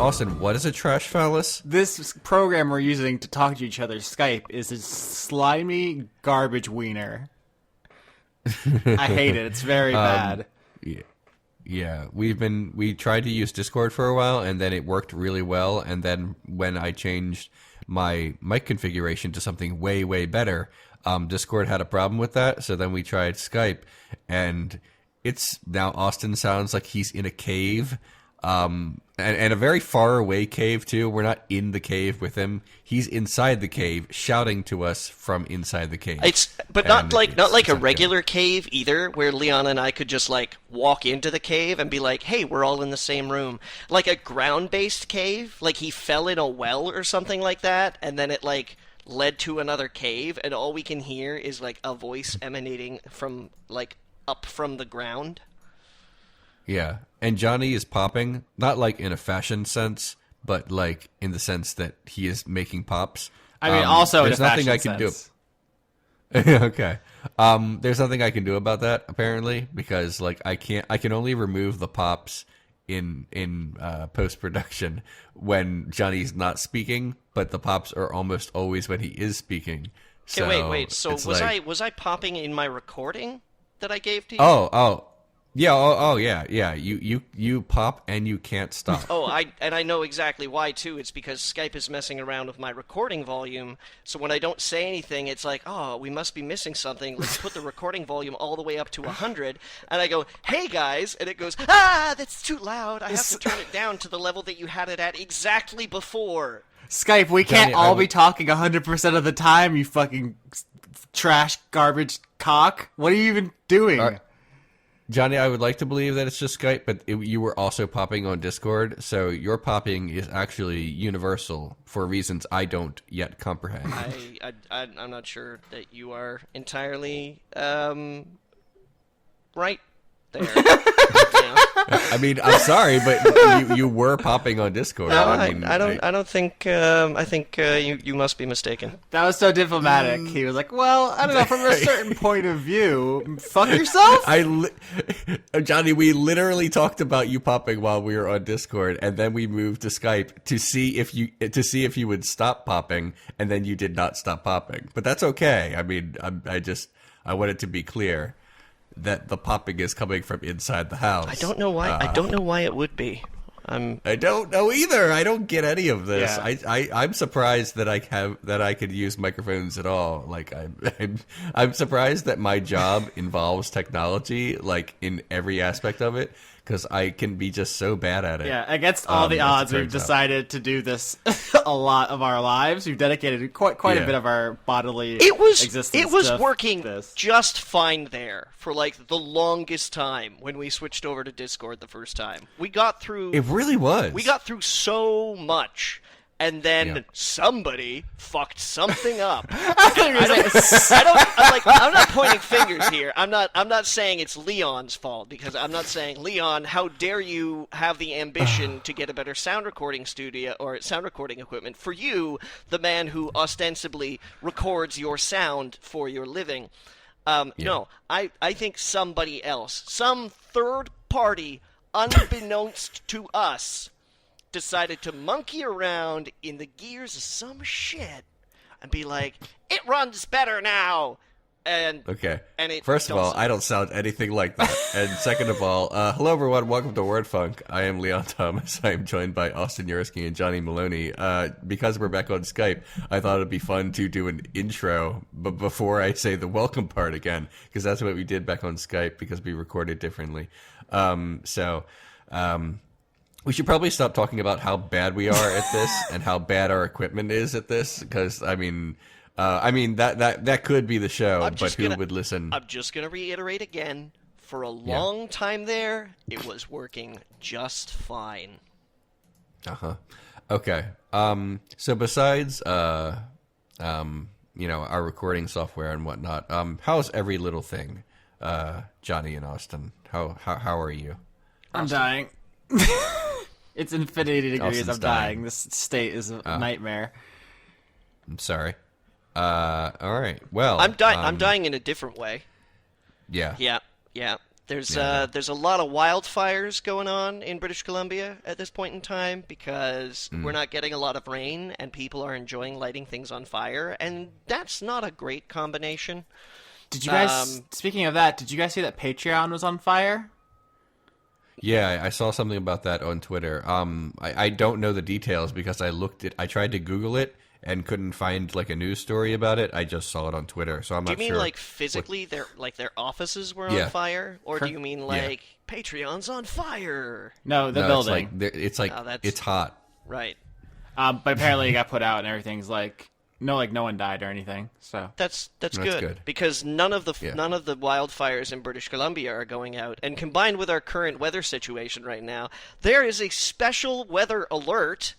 Austin, what is a trash phallus? This program we're using to talk to each other, Skype, is a slimy garbage wiener. I hate it. It's very bad. Yeah. We tried to use Discord for a while, and then it worked really well. And then when I changed my mic configuration to something way, way better, Discord had a problem with that. So then we tried Skype, and it's now Austin sounds like he's in a cave. And a very far away cave too. We're not in the cave with him. He's inside the cave, shouting to us from inside the cave. But not like a regular cave either, where Leon and I could just like walk into the cave and be like, "Hey, we're all in the same room." Like a ground-based cave, like he fell in a well or something like that, and then it like led to another cave, and all we can hear is like a voice emanating from like up from the ground. Yeah, and Johnny is popping, not like in a fashion sense, but like in the sense that he is making pops. I mean, also there's in a nothing fashion I can sense. do. Okay. There's nothing I can do about that apparently, because like I can only remove the pops in post-production when Johnny's not speaking, but the pops are almost always when he is speaking. So Okay, wait. So was I popping in my recording that I gave to you? Yeah. You pop and you can't stop. I know exactly why too. It's because Skype is messing around with my recording volume. So when I don't say anything, it's like, oh, we must be missing something. Let's put the recording volume all the way up to 100. And I go, hey guys, and it goes, that's too loud. I have to turn it down to the level that you had it at exactly before. Skype, we can't all be talking 100% of the time, you fucking trash garbage cock. What are you even doing? Johnny, I would like to believe that it's just Skype, but you were also popping on Discord, so your popping is actually universal for reasons I don't yet comprehend. I'm not sure that you are entirely right there. I mean, I'm sorry, but you were popping on Discord. No, I don't think. I think you must be mistaken. That was so diplomatic. He was like, "Well, I don't know. From a certain point of view, fuck yourself." Johnny, we literally talked about you popping while we were on Discord, and then we moved to Skype to see if you would stop popping, and then you did not stop popping. But that's okay. I mean, I want it to be clear that the popping is coming from inside the house. I don't know why. I don't know why it would be. I don't know either. I don't get any of this. Yeah. I'm surprised that I could use microphones at all. Like I'm surprised that my job involves technology, like in every aspect of it, because I can be just so bad at it. Yeah, against all the odds, we've decided to do this a lot of our lives. We've dedicated quite a bit of our bodily existence. It was working just fine there for like the longest time when we switched over to Discord the first time. We got through. It really was. We got through so much. And then somebody fucked something up. I'm not pointing fingers here. I'm not saying it's Leon's fault, because I'm not saying, Leon, how dare you have the ambition to get a better sound recording studio or sound recording equipment for you, the man who ostensibly records your sound for your living. No, I think somebody else, some third party, unbeknownst to us, decided to monkey around in the gears of some shit and be like, it runs better now. And first of all, I don't sound anything like that. And second of all, hello everyone, welcome to Word Funk. I am Leon Thomas. I am joined by Austin Yursky and Johnny Maloney. Because we're back on Skype, I thought it'd be fun to do an intro, but before I say the welcome part again, because that's what we did back on Skype because we recorded differently. We should probably stop talking about how bad we are at this and how bad our equipment is at this, because I mean that could be the show, but who would listen? I'm just gonna reiterate again. For a long time there, it was working just fine. Okay. So besides our recording software and whatnot, how's every little thing, Johnny and Austin? How are you? I'm dying. It's infinity degrees. Austin's I'm dying. This state is a nightmare. I'm sorry. All right. Well, I'm dying in a different way. Yeah. Yeah. There's Yeah. there's a lot of wildfires going on in British Columbia at this point in time because we're not getting a lot of rain and people are enjoying lighting things on fire, and that's not a great combination. Did you guys, speaking of that, did you guys see that Patreon was on fire? Yeah, I saw something about that on Twitter. I don't know the details because I tried to Google it and couldn't find like a news story about it. I just saw it on Twitter, so I'm Do not you mean sure. like physically their offices were Yeah. on fire? Or do you mean like Patreon's on fire? No, the No, building. it's like Oh, that's- it's hot. Right. But apparently it got put out and everything's like, no one died or anything. So That's That's good, good. because none of the Yeah. wildfires in British Columbia are going out, and combined with our current weather situation right now, there is a special weather alert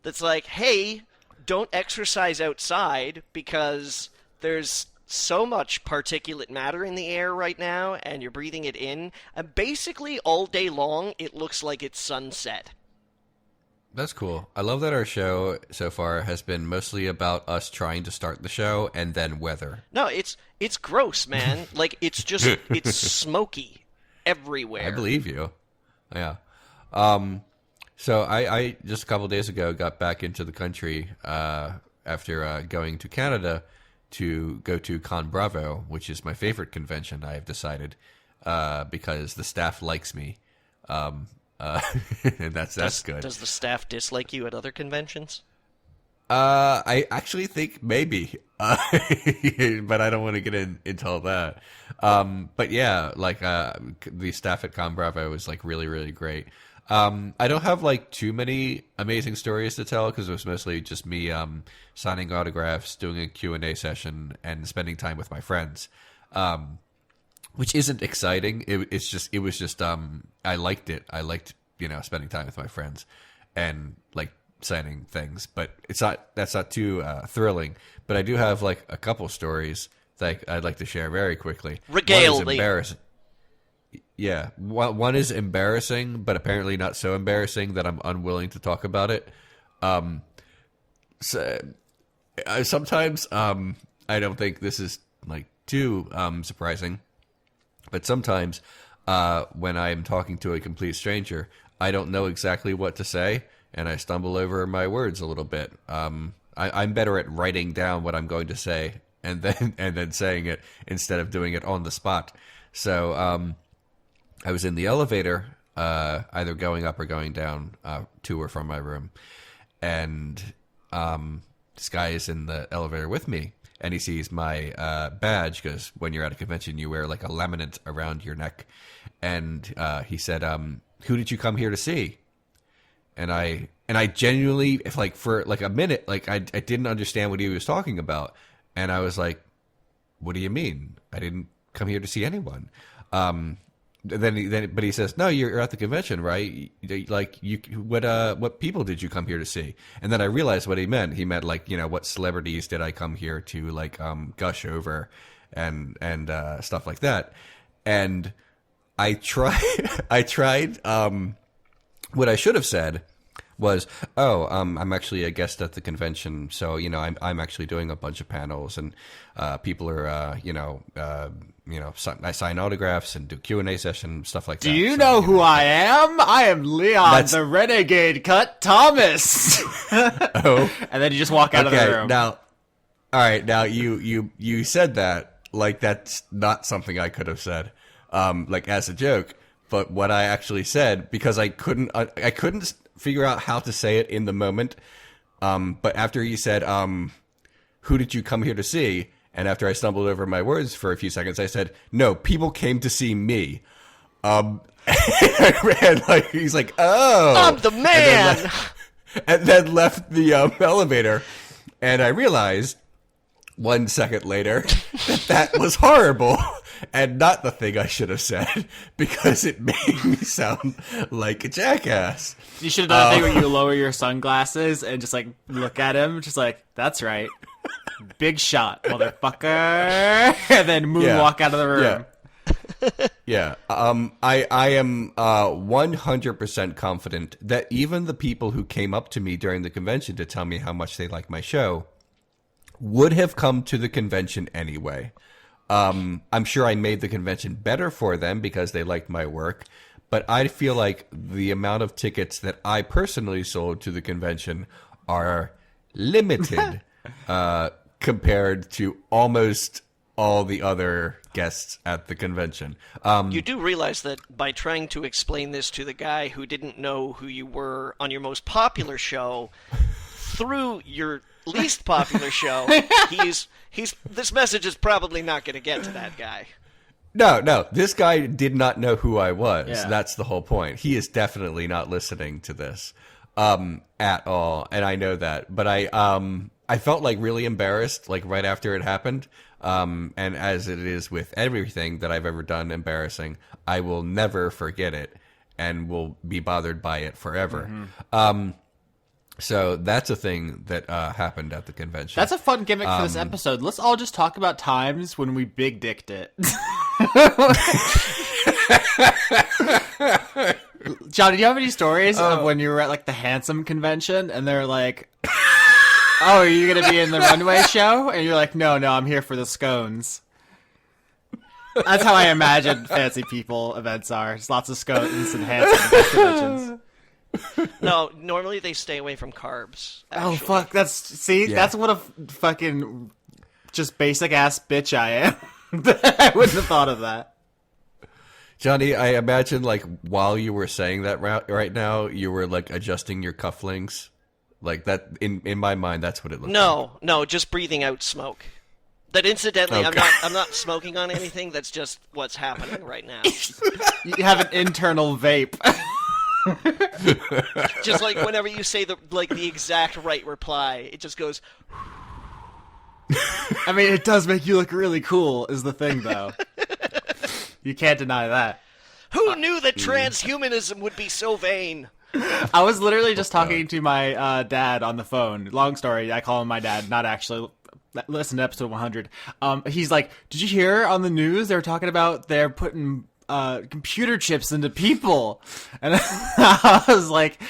that's like, hey, don't exercise outside because there's so much particulate matter in the air right now, and you're breathing it in, and basically all day long it looks like it's sunset. That's cool. I love that our show so far has been mostly about us trying to start the show and then weather. No, it's gross, man. Like it's just it's smoky everywhere. I believe you. Yeah. So I just a couple of days ago got back into the country after going to Canada to go to Con Bravo, which is my favorite convention, I have decided, because the staff likes me. And that's good. Does the staff dislike you at other conventions? I actually think maybe, but I don't want to get into all that. But yeah, like the staff at Con Bravo was like really, really great. I don't have like too many amazing stories to tell because it was mostly just me signing autographs, doing a Q&A session, and spending time with my friends. Which isn't exciting. It was just I liked it. I liked, spending time with my friends and like signing things, but that's not too thrilling. But I do have like a couple stories that I'd like to share very quickly. Regale One is me. embarrassing. Yeah, one is embarrassing, but apparently not so embarrassing that I'm unwilling to talk about it. Sometimes I don't think this is like too surprising. But sometimes when I'm talking to a complete stranger, I don't know exactly what to say, and I stumble over my words a little bit. I'm better at writing down what I'm going to say and then saying it instead of doing it on the spot. So I was in the elevator, either going up or going down to or from my room, and this guy is in the elevator with me. And he sees my badge, because when you're at a convention, you wear like a laminate around your neck. And he said, "Who did you come here to see?" And I genuinely, for a minute, I didn't understand what he was talking about. And I was like, "What do you mean? I didn't come here to see anyone." But he says, "No, you're at the convention, right? What people did you come here to see?" And then I realized what he meant. He meant what celebrities did I come here to gush over, and stuff like that. And I tried. What I should have said was, I'm actually a guest at the convention, so I'm actually doing a bunch of panels, and people are I sign autographs and do Q&A session, stuff like that. do you know who I am? I am Leon, the Renegade Cut Thomas. Oh, And then you just walk out of the room. Now, all right, now you said that like that's not something I could have said, as a joke. But what I actually said, because I couldn't figure out how to say it in the moment. But after he said, "Who did you come here to see?" And after I stumbled over my words for a few seconds, I said, "No, people came to see me." And he's like, "Oh, I'm the man." And then left the elevator. And I realized 1 second later that was horrible and not the thing I should have said, because it made me sound like a jackass. You should have done a thing where you lower your sunglasses and just look at him, just that's right. Big shot, motherfucker. And then moonwalk out of the room. Yeah. I am 100% confident that even the people who came up to me during the convention to tell me how much they like my show would have come to the convention anyway. I'm sure I made the convention better for them because they liked my work, but I feel like the amount of tickets that I personally sold to the convention are limited compared to almost all the other guests at the convention. You do realize that by trying to explain this to the guy who didn't know who you were on your most popular show through your least popular show, he's this message is probably not going to get to that guy. No, this guy did not know who I was. Yeah. That's the whole point. He is definitely not listening to this at all, and I know that. But I felt like really embarrassed, like right after it happened. And as it is with everything that I've ever done embarrassing, I will never forget it and will be bothered by it forever. Mm-hmm. So that's a thing that happened at the convention. That's a fun gimmick for this episode. Let's all just talk about times when we big dicked it. John, do you have any stories of when you were at like the Handsome convention and they're like, "Oh, are you gonna be in the runway show?" And you're like, "No, I'm here for the scones." That's how I imagine fancy people events are. It's lots of scones and Handsome conventions. No, normally they stay away from carbs. Oh Actually. fuck! That's what a fucking just basic ass bitch I am. I wouldn't have thought of that. Johnny, I imagine like while you were saying that right now, you were like adjusting your cufflinks. Like that in my mind, that's what it looked like. No, just breathing out smoke. That incidentally, Okay. I'm not smoking on anything. That's just what's happening right now. You have an internal vape. Just like whenever you say the exact right reply, it just goes. I mean, it does make you look really cool, is the thing, though. You can't deny that. Who knew that transhumanism would be so vain? I was literally just talking to my dad on the phone. Long story, I call him my dad, not actually. Listen to episode 100. He's like, "Did you hear on the news they were talking about they're putting computer chips into people?" And I was like,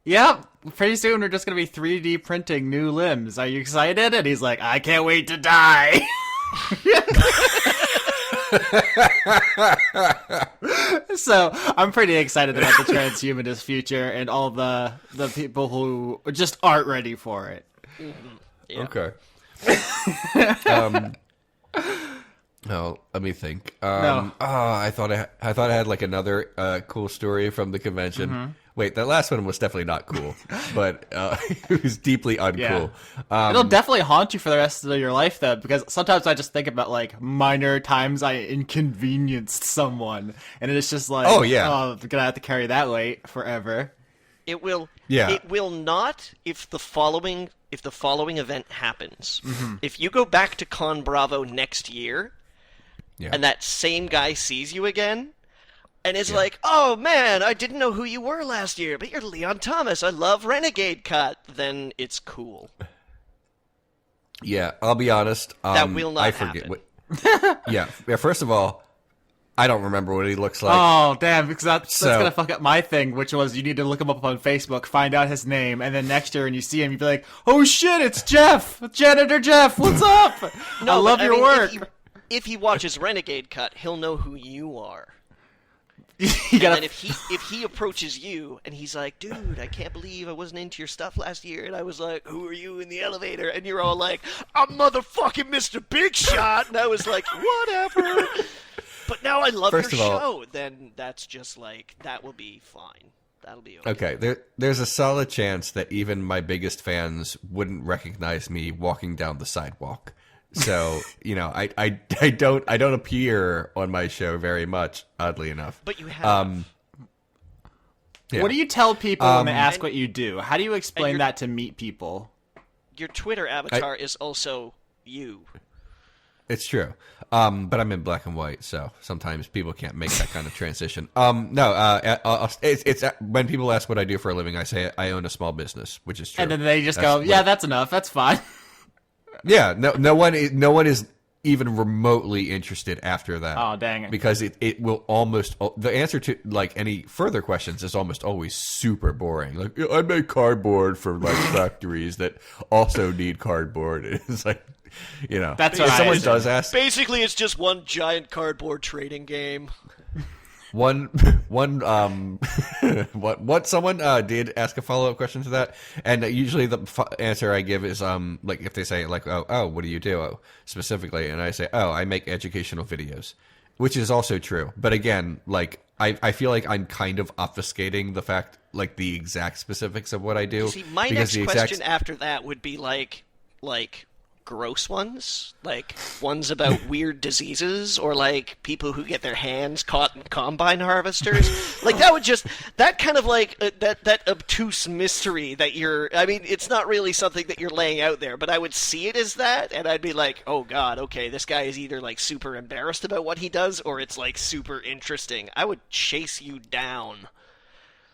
"Yep, pretty soon we're just going to be 3D printing new limbs. Are you excited?" And he's like, "I can't wait to die." So I'm pretty excited about the transhumanist future and all the people who just aren't ready for it. Mm-hmm. Yeah. Okay. Oh, let me think. No. I thought I had like another cool story from the convention. Mm-hmm. Wait, that last one was definitely not cool, but it was deeply uncool. It'll definitely haunt you for the rest of your life, though, because sometimes I just think about like minor times I inconvenienced someone, and it's just like, Oh, yeah. I'm gonna have to carry that weight forever. It will. Yeah. It will not if the following event happens. Mm-hmm. If you go back to Con Bravo next year, Yeah. and that same guy sees you again, and is like, "Oh man, I didn't know who you were last year, but you're Leon Thomas. I love Renegade cut." Then it's cool. Yeah, I'll be honest. That will not I forget happen. what. Yeah. First of all, I don't remember what he looks like. Oh, damn, because that's So- gonna fuck up my thing, which was you need to look him up on Facebook, find out his name, and then next year when you see him, you'd be like, "Oh shit, it's Jeff! Janitor Jeff, what's up? I love but, your mean, work." If he watches Renegade cut, he'll know who you are. You gotta And if he approaches you and he's like, "Dude, I can't believe I wasn't into your stuff last year," and I was like, "Who are you in the elevator?" and you're all like, "I'm motherfucking Mr. Big Shot," and I was like, "Whatever." But now I love First your of all- show. Then that's just like that will be fine. That'll be okay. Okay, there's a solid chance that even my biggest fans wouldn't recognize me walking down the sidewalk. So I don't appear on my show very much, oddly enough. But you have. Yeah. What do you tell people when they ask And- what you do? How do you explain you're- that to meet people? Your Twitter avatar is also you. It's true. But I'm in black and white, so sometimes people can't make that kind of transition. It's when people ask what I do for a living, I say I own a small business, which is true. And then they just That's go, "Yeah, what- that's enough. That's fine." Yeah, no one is even remotely interested after that. Oh, dang it. Because it will almost the answer to like any further questions is almost always super boring. Like I make cardboard for like factories that also need cardboard. It's like That's what if someone I does ask. Basically, it's just one giant cardboard trading game. What someone did ask a follow-up question to that, and usually the answer I give is like if they say like oh what do you do specifically, and I say I make educational videos, which is also true, but again like I feel like I'm kind of obfuscating the fact like the exact specifics of what I do. See, my next question after that would be like gross ones, like ones about weird diseases, or like people who get their hands caught in combine harvesters. Like that kind of like that obtuse mystery that it's not really something that you're laying out there, but I would see it as that, and I'd be like, oh god, okay, this guy is either like super embarrassed about what he does, or it's like super interesting. I would chase you down.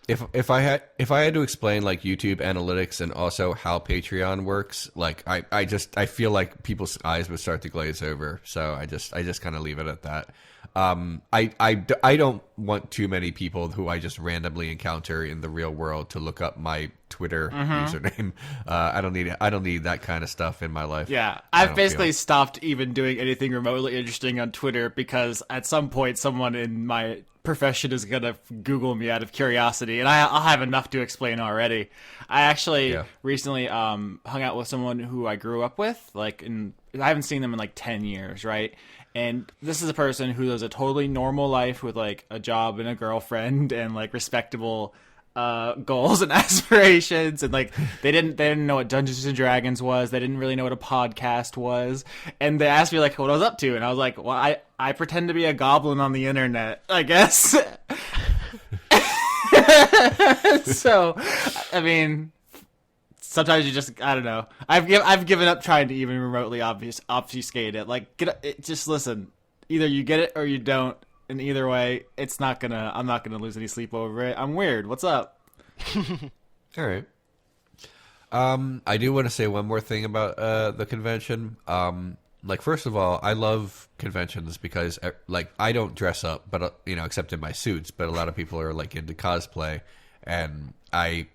If I had to explain like YouTube analytics and also how Patreon works, like I feel like people's eyes would start to glaze over. So I just kind of leave it at that. I don't want too many people who I just randomly encounter in the real world to look up my Twitter username. I don't need that kind of stuff in my life. Yeah, I've basically stopped even doing anything remotely interesting on Twitter because at some point someone in my profession is gonna Google me out of curiosity, and I'll have enough to explain already. I actually recently hung out with someone who I grew up with, I haven't seen them in like 10 years, right? And this is a person who lives a totally normal life with like a job and a girlfriend and like respectable goals and aspirations, and like they didn't know what Dungeons and Dragons was. They didn't really know what a podcast was, and they asked me like what I was up to, and I was like, well, I pretend to be a goblin on the internet, I guess. So, I mean, sometimes you just, I don't know. I've given up trying to even remotely obfuscate it. Like, just listen. Either you get it or you don't. And either way, I'm not gonna lose any sleep over it. I'm weird. What's up? All right. I do want to say one more thing about the convention. First of all, I love conventions because I don't dress up, but except in my suits. But a lot of people are like into cosplay, and I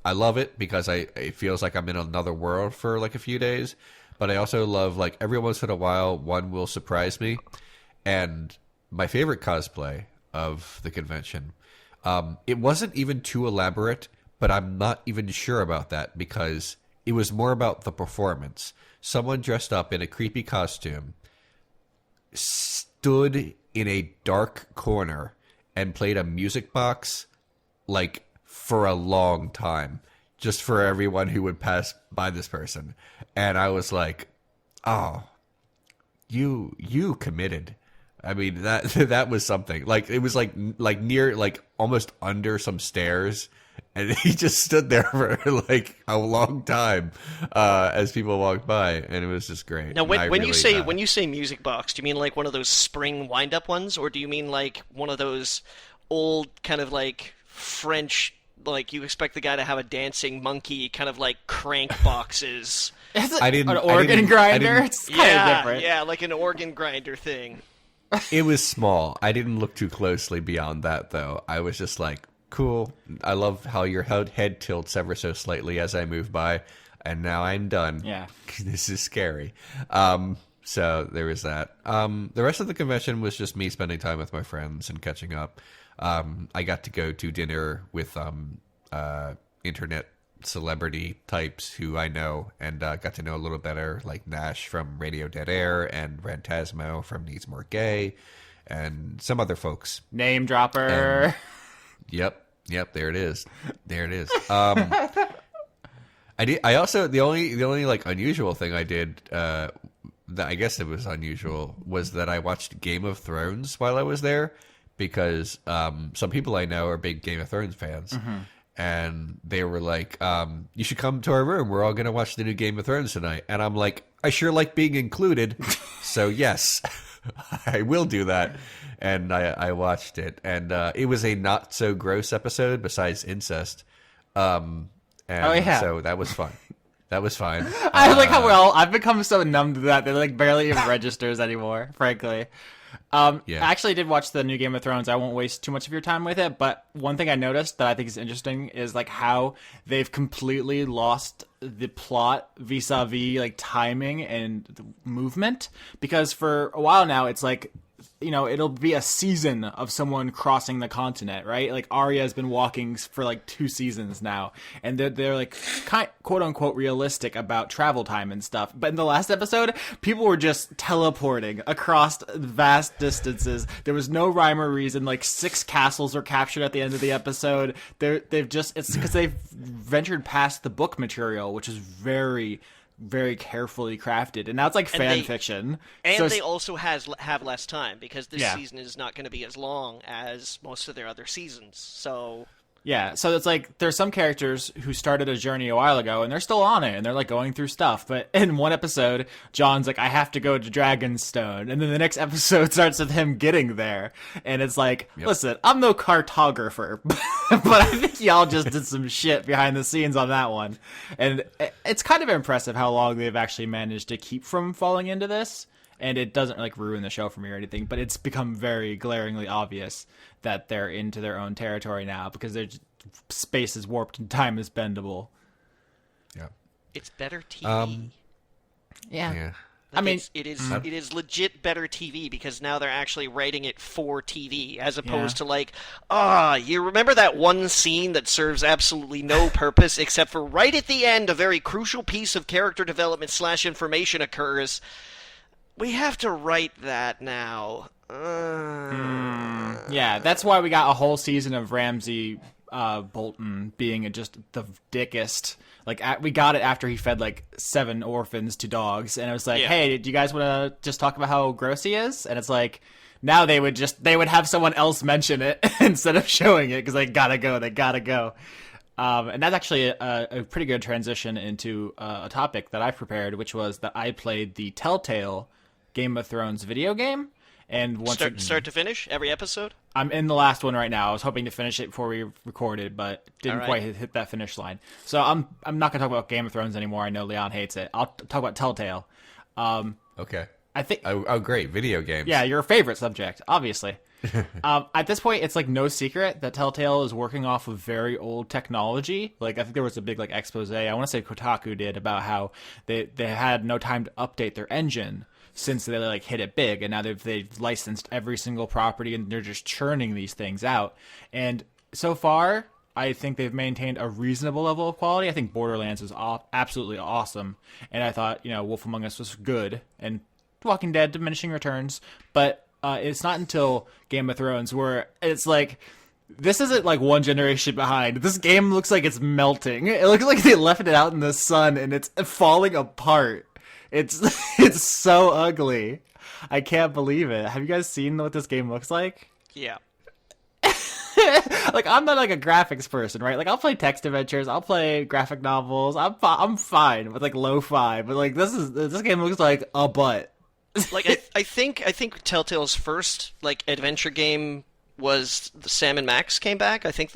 love it because it feels like I'm in another world for like a few days. But I also love like every once in a while one will surprise me, and my favorite cosplay of the convention, it wasn't even too elaborate, but I'm not even sure about that because it was more about the performance. Someone dressed up in a creepy costume, stood in a dark corner, and played a music box like for a long time, just for everyone who would pass by this person. And I was like, oh, you committed. I mean, that was something. Like, it was like near, like almost under some stairs, and he just stood there for like a long time as people walked by, and it was just great. Now, when you say music box, do you mean like one of those spring wind-up ones, or do you mean like one of those old kind of like French, like you expect the guy to have a dancing monkey kind of like crank boxes? An organ grinder? It's kind of different. Yeah, like an organ grinder thing. It was small. I didn't look too closely beyond that, though. I was just like, cool. I love how your head tilts ever so slightly as I move by, and now I'm done. Yeah. This is scary. So there was that. The rest of the convention was just me spending time with my friends and catching up. I got to go to dinner with internet celebrity types who I know, and got to know a little better, like Nash from Radio Dead Air and Rantasmo from Needs More Gay, and some other folks. Name dropper. And, yep, there it is. I also the only like unusual thing I did that I guess it was unusual was that I watched Game of Thrones while I was there, because some people I know are big Game of Thrones fans. Mm-hmm. And they were like, you should come to our room. We're all going to watch the new Game of Thrones tonight. And I'm like, I sure like being included. So, yes, I will do that. And I watched it. And it was a not-so-gross episode besides incest. So that was fun. That was fine. I like how I've become so numb to that that like barely even registers anymore, frankly. I actually did watch the new Game of Thrones. I won't waste too much of your time with it, but one thing I noticed that I think is interesting is like how they've completely lost the plot vis-a-vis like timing and the movement, because for a while now it's like, you know, it'll be a season of someone crossing the continent, right? Like Arya has been walking for like 2 seasons now, and they're like quote unquote realistic about travel time and stuff. But in the last episode, people were just teleporting across vast distances. There was no rhyme or reason. Like 6 castles were captured at the end of the episode. It's because they've ventured past the book material, which is very carefully crafted, and now it's like fan fiction. And so they also have less time, because this season is not going to be as long as most of their other seasons. So it's like there's some characters who started a journey a while ago and they're still on it and they're like going through stuff, but in one episode John's like, I have to go to Dragonstone, and then the next episode starts with him getting there, and it's like, listen, I'm no cartographer, but I think y'all just did some shit behind the scenes on that one, and it's kind of impressive how long they've actually managed to keep from falling into this. And it doesn't like ruin the show for me or anything, but it's become very glaringly obvious that they're into their own territory now, because their space is warped and time is bendable. Yeah, it's better TV. I mean, it is legit better TV, because now they're actually writing it for TV, as opposed to like, you remember that one scene that serves absolutely no purpose except for right at the end a very crucial piece of character development / information occurs. We have to write that now. Yeah, that's why we got a whole season of Ramsay Bolton being just the dickest. Like, we got it after he fed like 7 orphans to dogs, and it was like, hey, do you guys want to just talk about how gross he is? And it's like, now they would have someone else mention it instead of showing it, because they gotta go. And that's actually a pretty good transition into a topic that I prepared, which was that I played the Telltale Game of Thrones video game. And once start to finish, every episode? I'm in the last one right now. I was hoping to finish it before we recorded, but didn't quite hit that finish line. So I'm not going to talk about Game of Thrones anymore. I know Leon hates it. I'll talk about Telltale. Okay. I think. Oh, great. Video games. Yeah, your favorite subject, obviously. At this point, it's like no secret that Telltale is working off of very old technology. Like, I think there was a big like expose, I want to say Kotaku did, about how they had no time to update their engine since they like hit it big, and now they've licensed every single property and they're just churning these things out. And so far, I think they've maintained a reasonable level of quality. I think Borderlands is absolutely awesome, and I thought, Wolf Among Us was good, and Walking Dead, diminishing returns, but it's not until Game of Thrones where it's like, this isn't like one generation behind. This game looks like it's melting. It looks like they left it out in the sun and it's falling apart. It's so ugly. I can't believe it. Have you guys seen what this game looks like? Yeah. Like, I'm not like a graphics person, right? Like, I'll play text adventures, I'll play graphic novels. I'm fine with like lo-fi, but like this game looks like a butt. Like, I think Telltale's first like adventure game was the Sam and Max came back. I think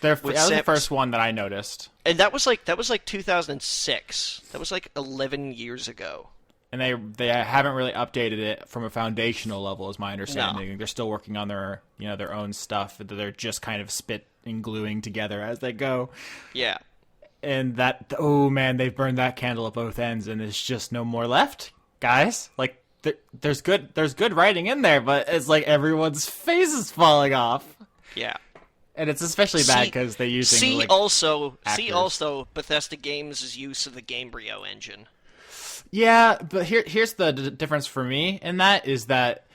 that was the first one that I noticed, and that was like 2006. That was like 11 years ago. And they haven't really updated it from a foundational level, is my understanding. No. They're still working on their their own stuff that they're just kind of spit and gluing together as they go. Yeah. And that, oh man, they've burned that candle at both ends, and there's just no more left, guys. Like, there's good writing in there, but it's like everyone's face is falling off. Yeah. And it's especially bad because they use see also Bethesda Games' use of the Gamebryo engine. Yeah, but here's the difference for me in that is that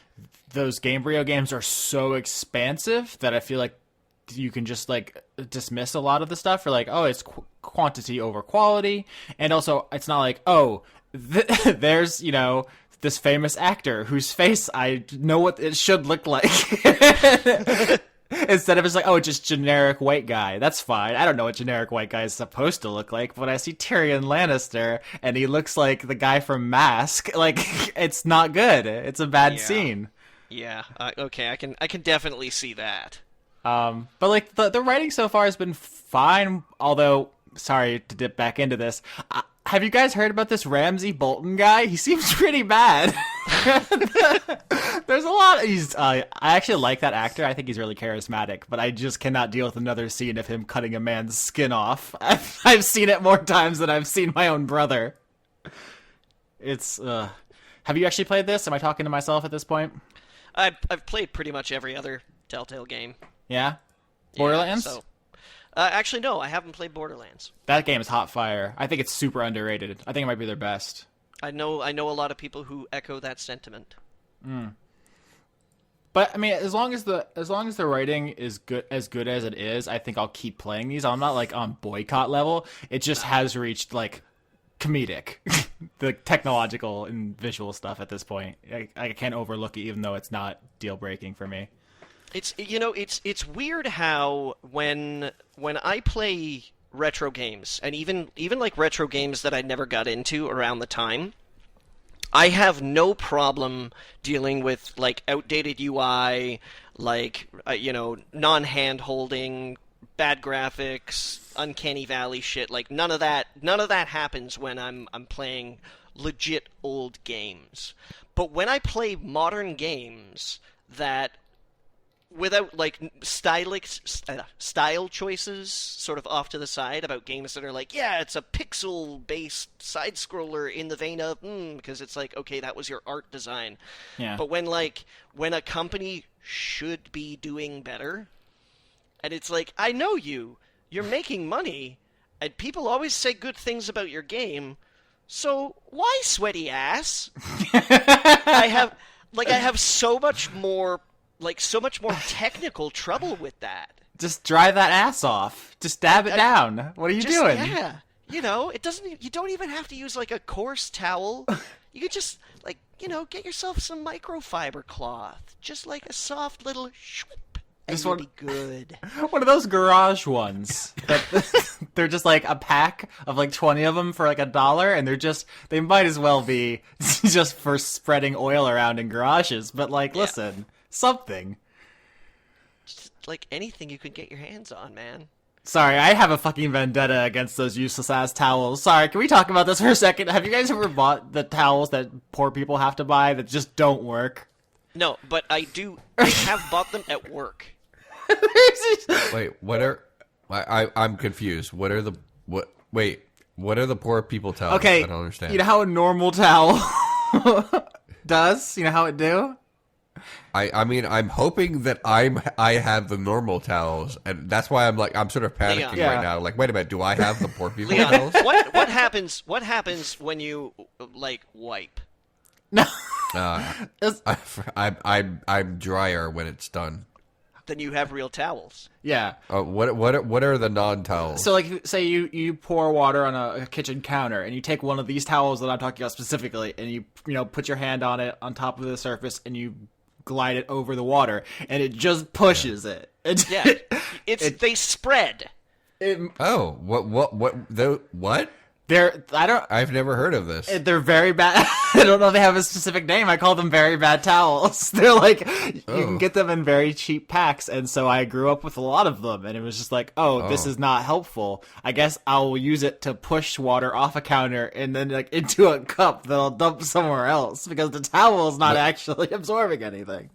those Gamebryo games are so expansive that I feel like you can just like dismiss a lot of the stuff for like, oh, it's quantity over quality, and also it's not like, oh, there's this famous actor whose face I know what it should look like. Instead of it's like, oh, just generic white guy. That's fine. I don't know what generic white guy is supposed to look like, but I see Tyrion Lannister and he looks like the guy from Mask. Like, it's not good. It's a bad scene. Yeah. Okay. I can definitely see that. But like the writing so far has been fine. Although sorry to dip back into this. Have you guys heard about this Ramsey Bolton guy? He seems pretty bad. There's a lot. I actually like that actor. I think he's really charismatic, but I just cannot deal with another scene of him cutting a man's skin off. I've seen it more times than I've seen my own brother. It's. Have you actually played this? Am I talking to myself at this point? I've played pretty much every other Telltale game. Yeah. Borderlands? Yeah, so. Actually, no, I haven't played Borderlands. That game is hot fire. I think it's super underrated. I think it might be their best. I know a lot of people who echo that sentiment. But I mean, as long as the writing is good as it is, I think I'll keep playing these. I'm not like on boycott level. It just has reached like comedic, the technological and visual stuff at this point. I can't overlook it, even though it's not deal breaking for me. It's weird how when I play retro games, and even like retro games that I never got into around the time, I have no problem dealing with like outdated UI, like non-hand holding, bad graphics, uncanny valley shit. Like none of that happens when I'm playing legit old games. But when I play modern games that without like style choices sort of off to the side about games that are like, yeah, it's a pixel-based side-scroller in the vein of, because it's like, okay, that was your art design. Yeah. But when a company should be doing better, and it's like, I know you're making money, and people always say good things about your game, so why sweaty ass? I have so much more technical trouble with that. Just dry that ass off. Just dab it down. What are you doing? Yeah. You don't even have to use like a coarse towel. You could just get yourself some microfiber cloth. Just like a soft little shwip. And you'll be good. One of those garage ones. They're just like a pack of like 20 of them for like $1, and they might as well be just for spreading oil around in garages. But like, listen, something. Just like anything you could get your hands on, man. Sorry, I have a fucking vendetta against those useless ass towels. Sorry, can we talk about this for a second? Have you guys ever bought the towels that poor people have to buy that just don't work? No, but I have bought them at work. Wait, I'm confused. What are the poor people towels? Okay, I don't understand. You know how a normal towel does? You know how it do? I mean, I'm hoping that I have the normal towels, and that's why I'm sort of panicking right now. Like, wait a minute, do I have the poor people towels? What happens when you like wipe? No, I'm drier when it's done. Then you have real towels. Yeah. What are the non-towels? So, like, say you pour water on a kitchen counter, and you take one of these towels that I'm talking about specifically, and you put your hand on it on top of the surface, and you glide it over the water, and it just pushes it. They spread. What? I've never heard of this. They're very bad. I don't know if they have a specific name. I call them very bad towels. They're like, you can get them in very cheap packs, and so I grew up with a lot of them, and it was just like, this is not helpful. I guess I'll use it to push water off a counter and then like into a cup that I'll dump somewhere else, because the towel is not actually absorbing anything.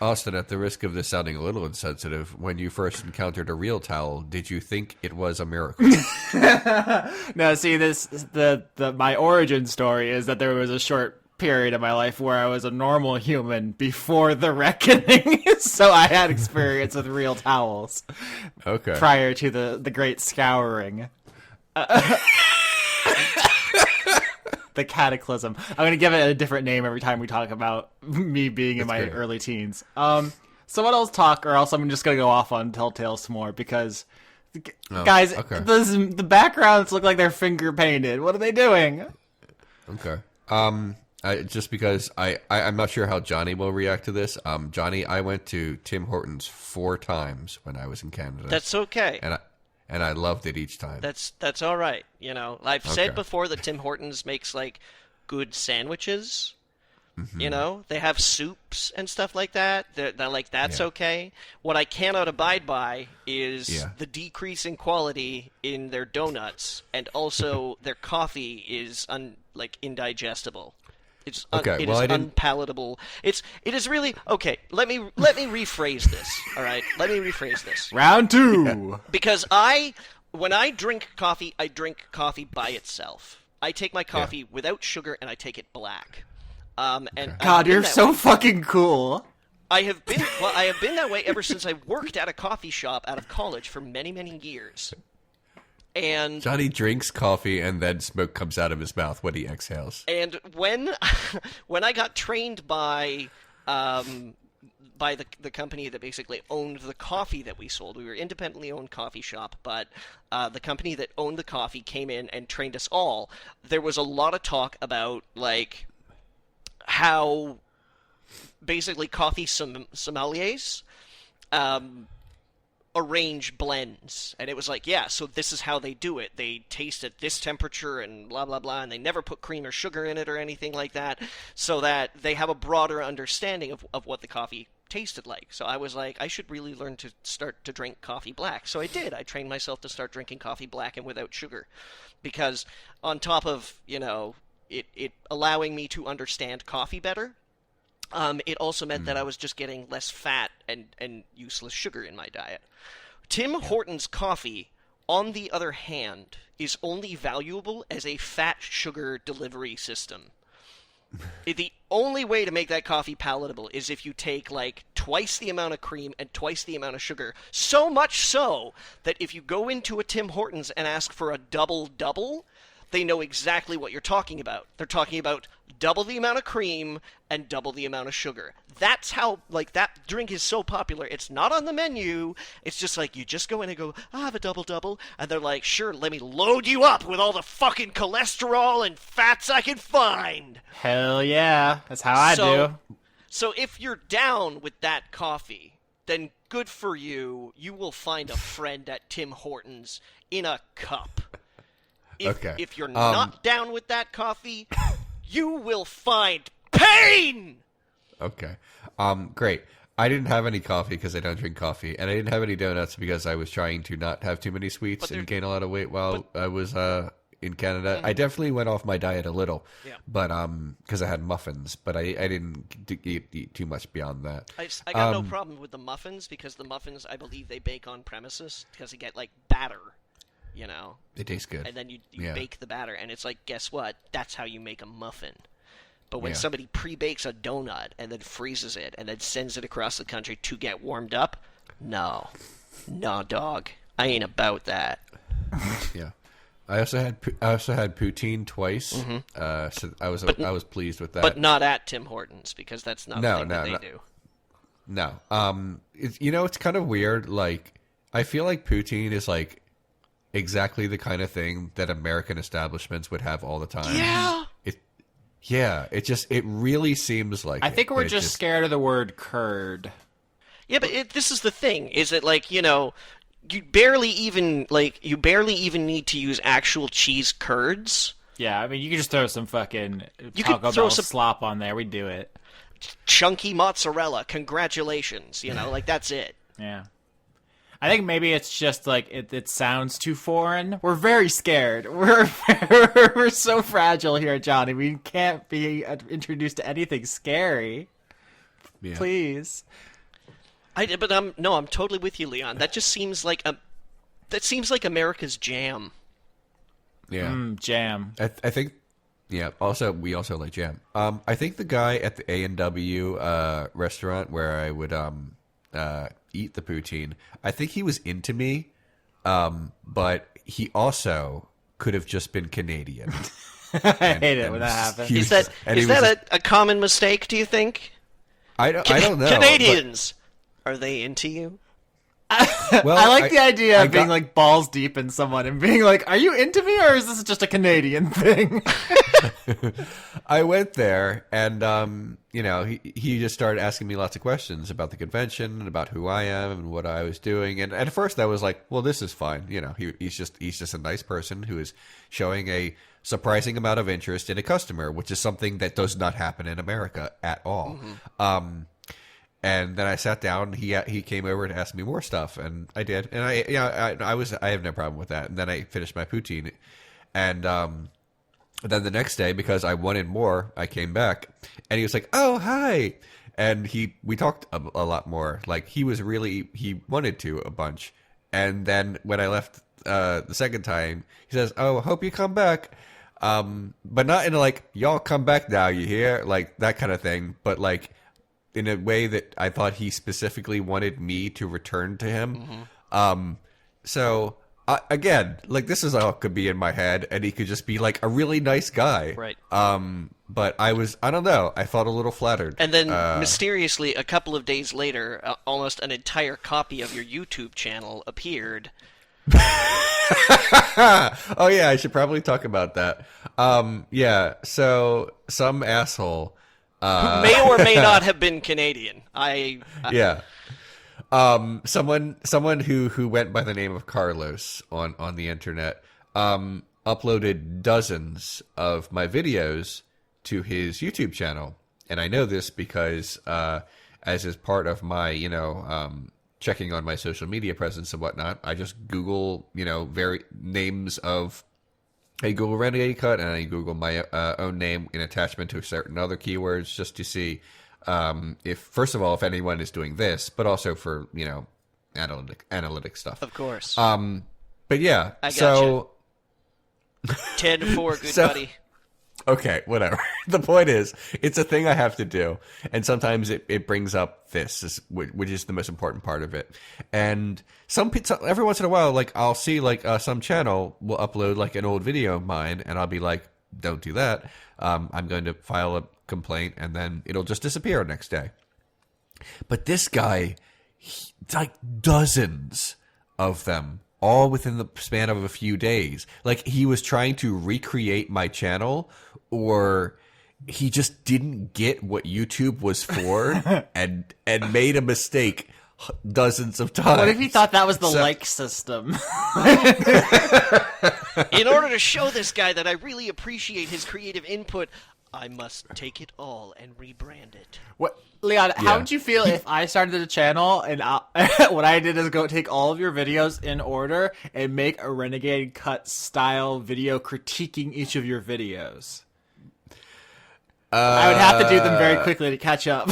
Austin, at the risk of this sounding a little insensitive, when you first encountered a real towel, did you think it was a miracle? No, see, my origin story is that there was a short period of my life where I was a normal human before the reckoning, so I had experience with real towels. Okay. Prior to the great scouring. The cataclysm. I'm going to give it a different name every time we talk about me being in my early teens. So what else talk, or else I'm just going to go off on Telltale some more, because guys, the backgrounds look like they're finger painted. What are they doing? Okay. Just because I'm not sure how Johnny will react to this. Johnny, I went to Tim Hortons 4 times when I was in Canada. That's okay. And I loved it each time. That's all right. I've said before that Tim Hortons makes like good sandwiches, You know, they have soups and stuff like that. They're like, that's okay. What I cannot abide by is the decrease in quality in their donuts, and also their coffee is indigestible. It is unpalatable. It is really okay. Let me rephrase this. All right, let me rephrase this. Round 2. Because when I drink coffee by itself. I take my coffee without sugar and I take it black. God, you're so fucking cool. I have been that way ever since I worked at a coffee shop out of college for many, many years. And Johnny drinks coffee and then smoke comes out of his mouth when he exhales. And when I got trained by the company that basically owned the coffee that we sold. We were an independently owned coffee shop, but the company that owned the coffee came in and trained us all. There was a lot of talk about, like, how basically coffee sommeliers arrange blends. And it was like, so this is how they do it. They taste at this temperature and blah, blah, blah, and they never put cream or sugar in it or anything like that, so that they have a broader understanding of what the coffee tasted like. So I was like, I should really learn to start to drink coffee black. So I did. I trained myself to start drinking coffee black and without sugar, because on top of, it allowing me to understand coffee better, it also meant that I was just getting less fat and useless sugar in my diet. Tim Hortons coffee, on the other hand, is only valuable as a fat sugar delivery system. The only way to make that coffee palatable is if you take, like, twice the amount of cream and twice the amount of sugar. So much so that if you go into a Tim Hortons and ask for a double-double, they know exactly what you're talking about. They're talking about double the amount of cream and double the amount of sugar. That's how, like, that drink is so popular. It's not on the menu. It's just like, you just go in and go, I have a double-double. And they're like, sure, let me load you up with all the fucking cholesterol and fats I can find. Hell yeah. That's how I do. So if you're down with that coffee, then good for you. You will find a friend at Tim Hortons in a cup. If you're not down with that coffee, you will find pain! Okay. Great. I didn't have any coffee because I don't drink coffee, and I didn't have any donuts because I was trying to not have too many sweets and gain a lot of weight while I was in Canada. I definitely went off my diet a little, but because I had muffins, but I didn't eat too much beyond that. I got no problem with the muffins, because the muffins, I believe they bake on premises, because they get, like, batter. It tastes good. And then you bake the batter, and it's like, guess what? That's how you make a muffin. But when somebody pre-bakes a donut and then freezes it and then sends it across the country to get warmed up, no, dog, I ain't about that. Yeah, I also had poutine twice. So I was pleased with that, but not at Tim Hortons, because that's not the thing that they do. No, it's kind of weird. Like, I feel like poutine is like exactly the kind of thing that American establishments would have all the time. It really seems like I think we're just scared of the word curd. Yeah, but this is the thing. Is it like, you barely even need to use actual cheese curds. Yeah, I mean, you can just throw some fucking Taco Bell slop on there. We do it. Chunky mozzarella. Congratulations. Like, that's it. Yeah. I think maybe it's just like it sounds too foreign. We're very scared. We're so fragile here, Johnny. We can't be introduced to anything scary. Yeah. Please. I'm totally with you, Leon. That just seems like America's jam. Yeah, jam. I think. Yeah. Also, we also like jam. I think the guy at the A&W restaurant where I would eat the poutine, I think he was into me, but he also could have just been Canadian. I hate it when that happens. Is that a common mistake, do you think? I don't know. Canadians, are they into you? Well, I like the idea of being got- like balls deep in someone and being like, "Are you into me, or is this just a Canadian thing?" I went there, and he just started asking me lots of questions about the convention and about who I am and what I was doing. And at first, I was like, "Well, this is fine." He's just a nice person who is showing a surprising amount of interest in a customer, which is something that does not happen in America at all. Mm-hmm. And then I sat down. He came over and asked me more stuff, and I did. And I have no problem with that. And then I finished my poutine, and then the next day, because I wanted more, I came back, and he was like, "Oh, hi," and we talked a lot more. Like he wanted to a bunch, and then when I left the second time, he says, "Oh, hope you come back." But not in like, "Y'all come back now, you hear?" Like that kind of thing, but like in a way that I thought he specifically wanted me to return to him. Mm-hmm. So again, like this is all could be in my head, and he could just be like a really nice guy. Right. But I don't know, I felt a little flattered. And then mysteriously, a couple of days later, almost an entire copy of your YouTube channel appeared. Oh yeah, I should probably talk about that. Yeah, so some asshole who may or may not have been Canadian. Yeah. Someone who went by the name of Carlos on the internet uploaded dozens of my videos to his YouTube channel, and I know this because as is part of my checking on my social media presence and whatnot, I just Google very names of. I Google Renegade Cut, and I Google my own name in attachment to certain other keywords just to see if, first of all, if anyone is doing this, but also for, analytic stuff. Of course. But yeah, I gotcha. 10-4, good buddy. Okay, whatever. The point is, it's a thing I have to do, and sometimes it brings up this, which is the most important part of it. And every once in a while, like I'll see like some channel will upload like an old video of mine, and I'll be like, "Don't do that." I'm going to file a complaint, and then it'll just disappear next day. But this guy, like dozens of them, all within the span of a few days. Like he was trying to recreate my channel, or he just didn't get what YouTube was for and made a mistake dozens of times. What if he thought that was the like system? In order to show this guy that I really appreciate his creative input, I must take it all and rebrand it. What, Leon? Yeah. How would you feel if I started a channel and what I did is go take all of your videos in order and make a Renegade Cut style video critiquing each of your videos? I would have to do them very quickly to catch up.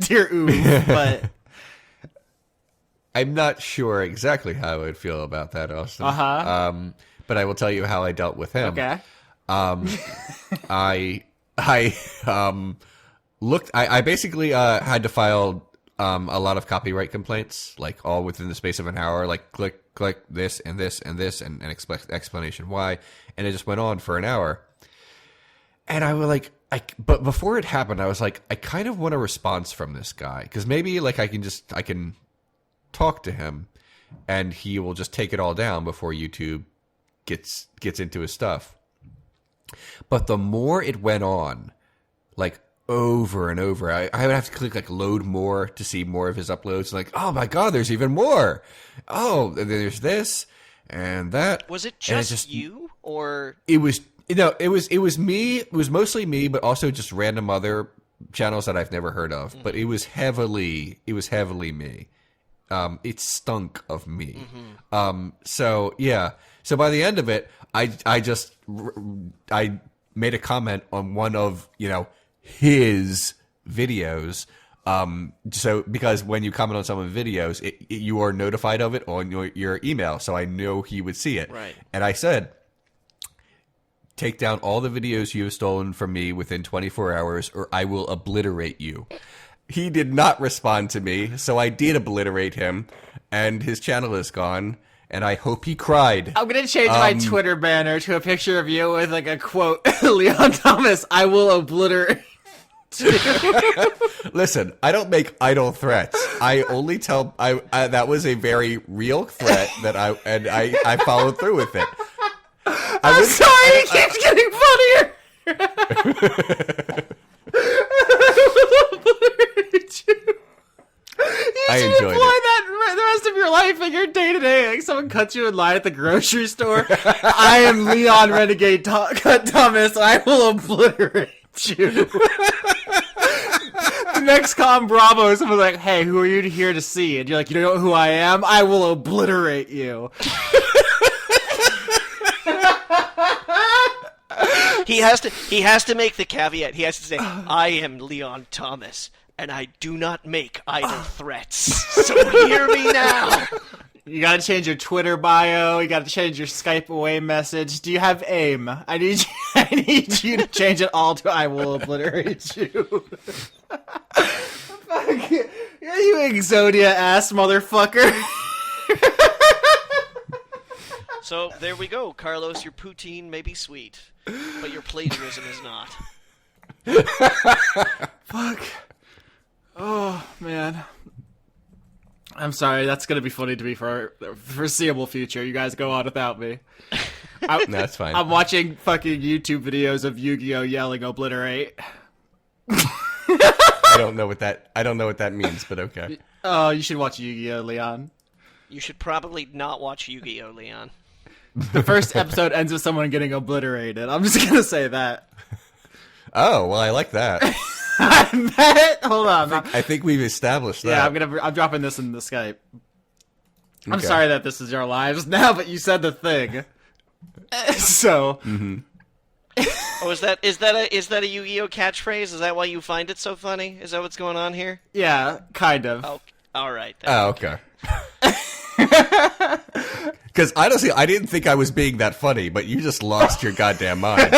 Dear oof, but I'm not sure exactly how I would feel about that, Austin. But I will tell you how I dealt with him. Okay. I basically had to file a lot of copyright complaints, like all within the space of an hour, like click this and this and this and an explanation why, and it just went on for an hour. And I was like, but before it happened, I was like, I kind of want a response from this guy, because maybe like I can talk to him, and he will just take it all down before YouTube gets into his stuff. But the more it went on, like over and over, I would have to click like load more to see more of his uploads. Like, oh my god, there's even more. Oh, there's this and that. Was it just you, or it was? It was me. It was mostly me, but also just random other channels that I've never heard of. Mm-hmm. But it was heavily me. It stunk of me. Mm-hmm. So yeah. So by the end of it, I made a comment on one of his videos. So because when you comment on someone's videos, you are notified of it on your email. So I know he would see it. Right. And I said, take down all the videos you have stolen from me within 24 hours, or I will obliterate you. He did not respond to me, so I did obliterate him, and his channel is gone. And I hope he cried. I'm going to change my Twitter banner to a picture of you with like a quote, Leon Thomas, I will obliterate. Listen, I don't make idle threats. I only tell. I that was a very real threat that I followed through with it. I'm sorry, it keeps getting funnier. You should enjoyed employ that the rest of your life in your day to day. Like someone cuts you in line at the grocery store. I am Leon Renegade Thomas. I will obliterate you. The next Com Bravo, someone's like, "Hey, who are you here to see?" And you're like, "You don't know who I am? I will obliterate you." He has to make the caveat. He has to say, "I am Leon Thomas, and I do not make idle threats. So hear me now." You gotta change your Twitter bio. You gotta change your Skype away message. Do you have AIM? I need you to change it all to "I will obliterate you." Fuck you, Exodia ass motherfucker. So there we go, Carlos. Your poutine may be sweet, but your plagiarism is not. Fuck. Oh man. I'm sorry. That's gonna be funny to me for the foreseeable future. You guys go on without me. That's fine. I'm watching fucking YouTube videos of Yu-Gi-Oh yelling "obliterate." I don't know what that means, but okay. Oh, you should watch Yu-Gi-Oh, Leon. You should probably not watch Yu-Gi-Oh, Leon. The first episode ends with someone getting obliterated. I'm just gonna say that. Oh, well, I like that. I bet. Hold on. I think we've established that. Yeah, I'm dropping this in the Skype. I'm Okay. sorry that this is your lives now, but you said the thing. So. Mm-hmm. Oh, is that a Yu-Gi-Oh catchphrase? Is that why you find it so funny? Is that what's going on here? Yeah, kind of. Oh, all right. Then. Oh, okay. Because honestly, I didn't think I was being that funny, but you just lost your goddamn mind.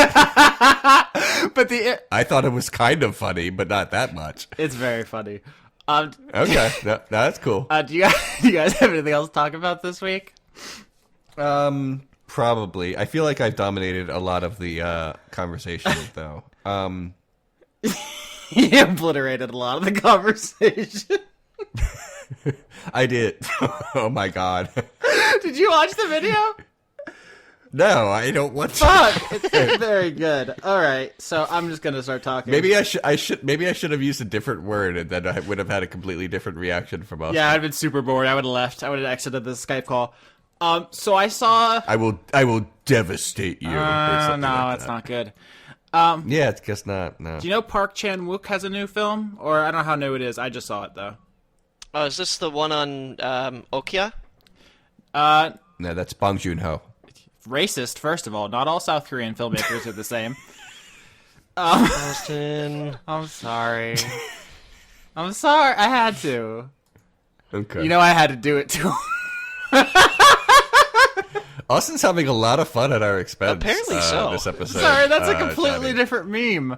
But I thought it was kind of funny, but not that much. it's very funny. Okay, that's cool. Do you guys have anything else to talk about this week? Probably. I feel like I've dominated a lot of the conversation, though. You obliterated a lot of the conversation. I did. Oh my god. Did you watch the video? No, I don't want to. Fuck! It's very good. All right, so I'm just gonna start talking. Maybe I should have used a different word, and then I would have had a completely different reaction from us. Yeah, I'd been super bored. I would have left. I would have exited the Skype call. So I saw. I will devastate you. or something No, like it's that. not good. Yeah, it's just not. No. Do you know Park Chan-wook has a new film? Or I don't know how new it is. I just saw it though. Oh, is this the one on Okja? No, that's Bong Joon-ho. Racist, first of all. Not all South Korean filmmakers are the same. Austin. I'm sorry. I'm sorry. I had to. Okay. You know I had to do it too. Austin's having a lot of fun at our expense. Apparently so. This episode. Sorry, that's a completely Johnny. different meme.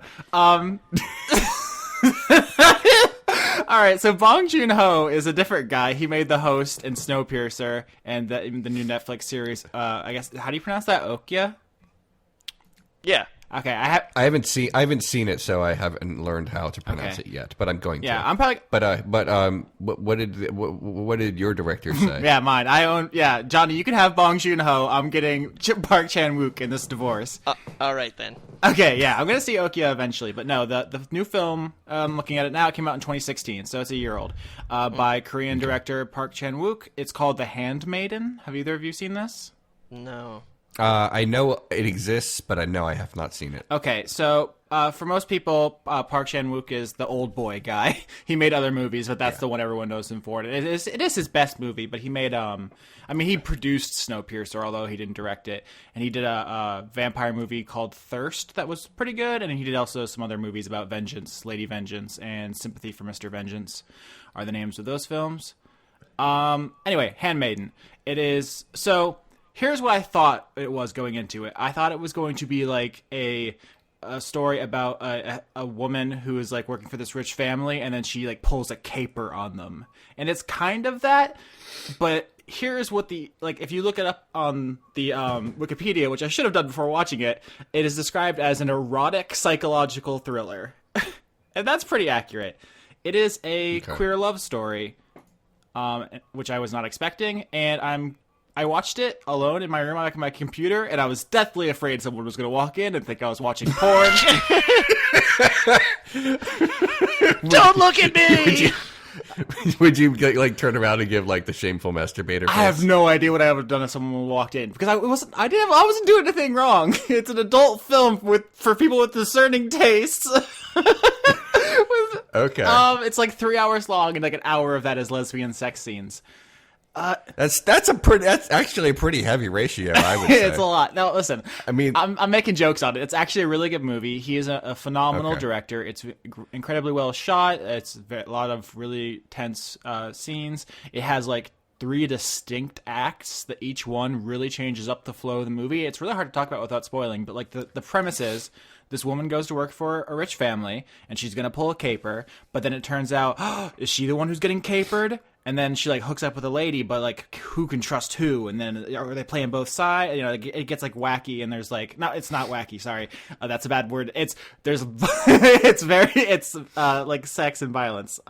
All right, so Bong Joon-ho is a different guy. He made The Host and Snowpiercer and the new Netflix series. I guess, how do you pronounce that? Okja? Yeah. Okay, I haven't seen it, so I haven't learned how to pronounce it yet. But I'm going to. Yeah, I'm probably. What did your director say? Yeah, mine. Yeah, Johnny, you can have Bong Joon-ho. I'm getting Park Chan-wook in this divorce. All right then. Okay, yeah, I'm gonna see Okja eventually, but no, the new film, looking at it now, it came out in 2016, so it's a year old, by Korean director Park Chan-wook. It's called The Handmaiden. Have either of you seen this? No. I know it exists, but I know I have not seen it. Okay, so for most people, Park Chan-wook is the old boy guy. He made other movies, but that's the one everyone knows him for. It is his best movie, but he made he produced Snowpiercer, although he didn't direct it, and he did a vampire movie called Thirst that was pretty good, and he did also some other movies about vengeance, Lady Vengeance, and Sympathy for Mr. Vengeance are the names of those films. Anyway, Handmaiden. It is so. Here's what I thought it was going into it. I thought it was going to be like a story about a woman who is like working for this rich family, and then she like pulls a caper on them, and it's kind of that. But here's what if you look it up on the Wikipedia, which I should have done before watching it, it is described as an erotic psychological thriller, and that's pretty accurate. It is a queer love story, which I was not expecting, and I watched it alone in my room on my computer, and I was deathly afraid someone was going to walk in and think I was watching porn. Don't look at me! Would you like turn around and give like the shameful masturbator face? I have no idea what I would have done if someone walked in, because I wasn't doing anything wrong. It's an adult film for people with discerning tastes. Okay. It's like 3 hours long, and like an hour of that is lesbian sex scenes. That's actually a pretty heavy ratio, I would say. It's a lot. Now, listen. I mean, I'm making jokes on it. It's actually a really good movie. He is a phenomenal director. It's incredibly well shot. It's a lot of really tense scenes. It has like 3 distinct acts that each one really changes up the flow of the movie. It's really hard to talk about without spoiling, but like the premise is this woman goes to work for a rich family, and she's going to pull a caper, but then it turns out, is she the one who's getting capered? And then she like hooks up with a lady, but like who can trust who? And then are they playing both sides? You know, it gets like wacky, and there's like no, it's not wacky. Sorry, that's a bad word. It's like sex and violence.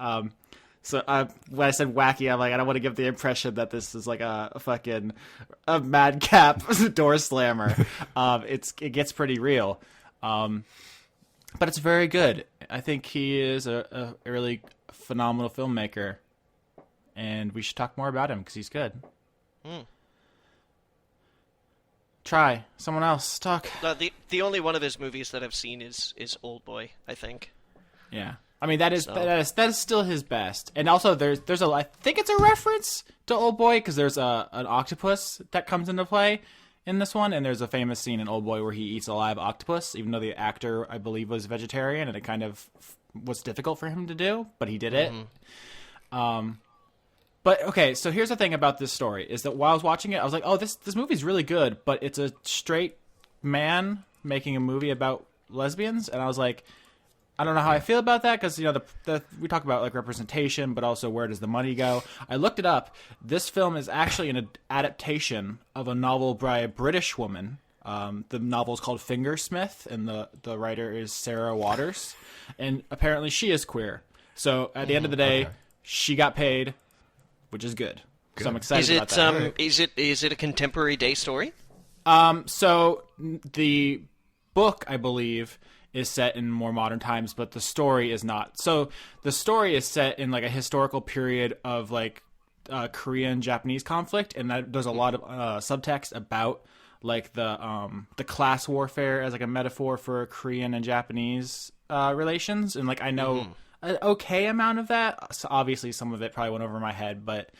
So when I said wacky, I'm like I don't want to give the impression that this is like a madcap door slammer. It gets pretty real, but it's very good. I think he is a really phenomenal filmmaker. And we should talk more about him because he's good. Try someone else talk. The only one of his movies that I've seen is Old Boy, I think. Yeah, I mean that is still his best. And also there's I think it's a reference to Old Boy because there's an octopus that comes into play in this one, and there's a famous scene in Old Boy where he eats a live octopus, even though the actor I believe was vegetarian, and it kind of was difficult for him to do, but he did it. But, okay, so here's the thing about this story, is that while I was watching it, I was like, oh, this movie's really good, but it's a straight man making a movie about lesbians, and I was like, I don't know how I feel about that, because, you know, we talk about, like, representation, but also where does the money go? I looked it up. This film is actually an adaptation of a novel by a British woman. The novel is called Fingersmith, and the writer is Sarah Waters, and apparently she is queer. So, at the end of the day, she got paid, which is good. So I'm excited about that. Is it a contemporary day story? So the book, I believe, is set in more modern times, but the story is not. So the story is set in like a historical period of like Korean Japanese conflict, and there's a lot of subtext about like the class warfare as like a metaphor for Korean and Japanese relations, and like I know. An okay amount of that. So obviously, some of it probably went over my head, but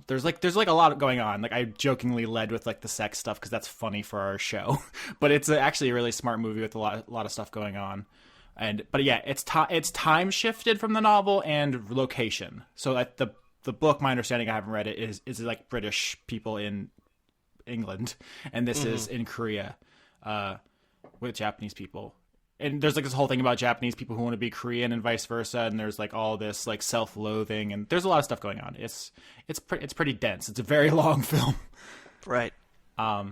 there's a lot going on. Like I jokingly led with like the sex stuff because that's funny for our show, but it's actually a really smart movie with a lot of stuff going on. But yeah, it's time shifted from the novel and location. So that the book, my understanding, I haven't read it, is like British people in England, and this is in Korea with Japanese people. And there's like this whole thing about Japanese people who want to be Korean and vice versa, and there's like all this like self-loathing, and there's a lot of stuff going on. It's pretty dense. It's a very long film, right? But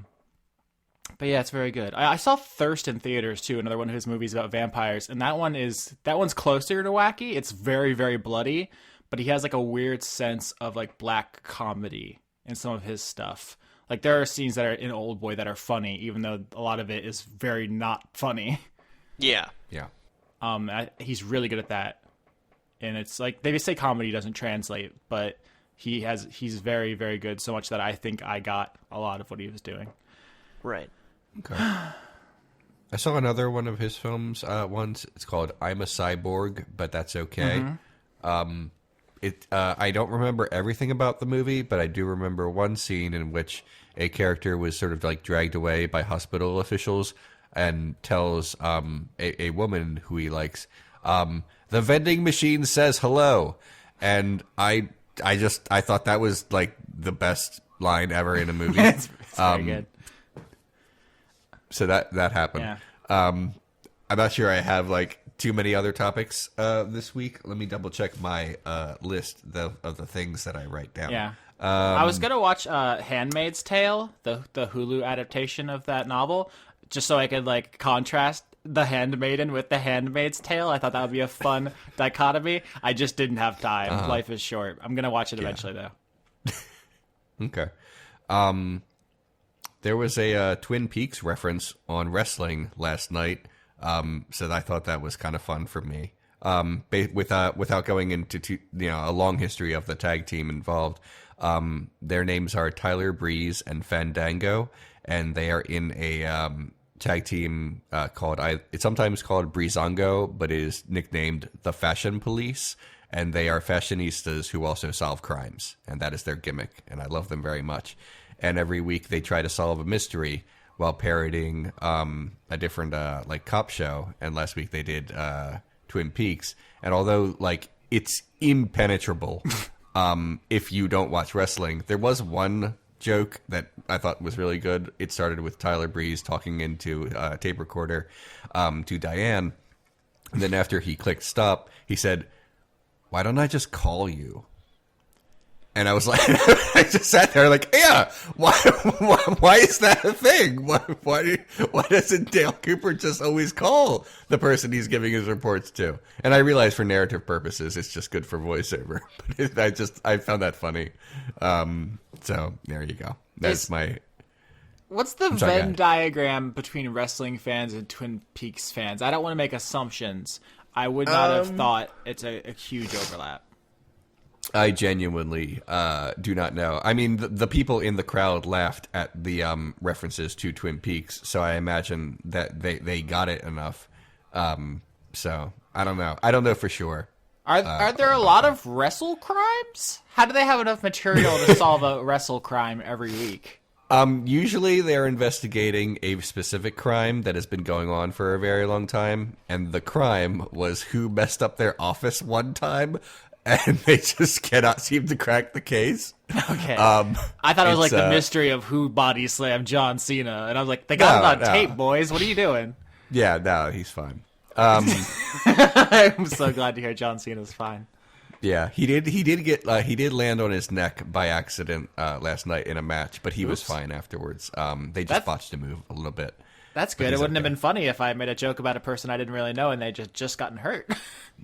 yeah, it's very good. I saw Thirst in theaters too, another one of his movies about vampires, and that one's closer to wacky. It's very very bloody, but he has like a weird sense of like black comedy in some of his stuff. Like there are scenes that are in Old Boy that are funny, even though a lot of it is very not funny. Yeah. He's really good at that, and it's like they say comedy doesn't translate, but he's very very good. So much that I think I got a lot of what he was doing. Right. Okay. I saw another one of his films once. It's called I'm a Cyborg, but that's okay. I don't remember everything about the movie, but I do remember one scene in which a character was sort of like dragged away by hospital officials and tells a woman who he likes, the vending machine says hello. And I thought that was like the best line ever in a movie. It's very good. So that happened. Yeah. I'm not sure I have like too many other topics this week. Let me double check my list of the things that I write down. Yeah. I was gonna watch Handmaid's Tale, the Hulu adaptation of that novel, just so I could like contrast The Handmaiden with The Handmaid's Tale. I thought that would be a fun dichotomy. I just didn't have time. Life is short. I'm gonna watch it eventually, though. Okay. There was a Twin Peaks reference on wrestling last night, so I thought that was kind of fun for me. Without going into a long history of the tag team involved, their names are Tyler Breeze and Fandango, and they are in a tag team it's sometimes called Breezango, but it is nicknamed the Fashion Police, and they are fashionistas who also solve crimes, and that is their gimmick, and I love them very much. And every week they try to solve a mystery while parodying a different cop show, and last week they did Twin Peaks, and although it's impenetrable if you don't watch wrestling, there was one joke that I thought was really good. It started with Tyler Breeze talking into a tape recorder to Diane, and then after he clicked stop, he said, "Why don't I just call you?" And I was like, I just sat there like, yeah, why is that a thing? Why doesn't Dale Cooper just always call the person he's giving his reports to? And I realize for narrative purposes, it's just good for voiceover. But I found that funny. So there you go. What's the Venn diagram between wrestling fans and Twin Peaks fans? I don't want to make assumptions. I would not have thought it's a huge overlap. I genuinely do not know. I mean, the people in the crowd laughed at the references to Twin Peaks, so I imagine that they got it enough. So I don't know. I don't know for sure. Are there a lot of wrestle crimes? How do they have enough material to solve a wrestle crime every week? Usually they're investigating a specific crime that has been going on for a very long time, and the crime was who messed up their office one time. And they just cannot seem to crack the case. Okay. I thought it was the mystery of who body slammed John Cena. And I was like, they got it on tape, boys. What are you doing? Yeah, no, he's fine. I'm so glad to hear John Cena's fine. Yeah, he did land on his neck by accident last night in a match, but he was fine afterwards. They just botched a move a little bit. That's good. It wouldn't have been funny if I made a joke about a person I didn't really know and they just gotten hurt.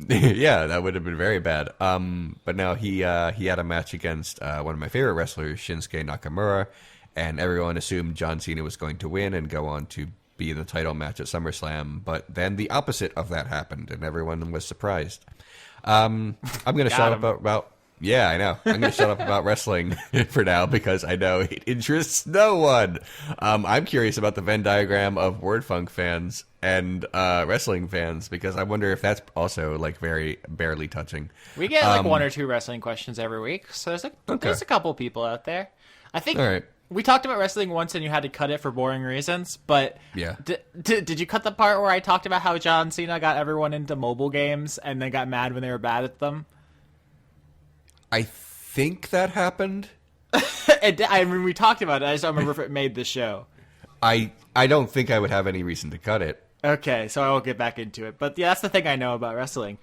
Yeah, that would have been very bad. But no, he had a match against one of my favorite wrestlers, Shinsuke Nakamura, and everyone assumed John Cena was going to win and go on to be in the title match at SummerSlam. But then the opposite of that happened, and everyone was surprised. I'm going to shut up about... Yeah, I know. I'm going to shut up about wrestling for now because I know it interests no one. I'm curious about the Venn diagram of Wordfunk fans and wrestling fans because I wonder if that's also very barely touching. We get one or two wrestling questions every week, so there's a couple people out there. I think we talked about wrestling once and you had to cut it for boring reasons, but yeah. Did you cut the part where I talked about how John Cena got everyone into mobile games and then got mad when they were bad at them? I think that happened. I mean, we talked about it. I just don't remember if it made the show. I don't think I would have any reason to cut it. Okay, so I will get back into it. But yeah, that's the thing I know about wrestling.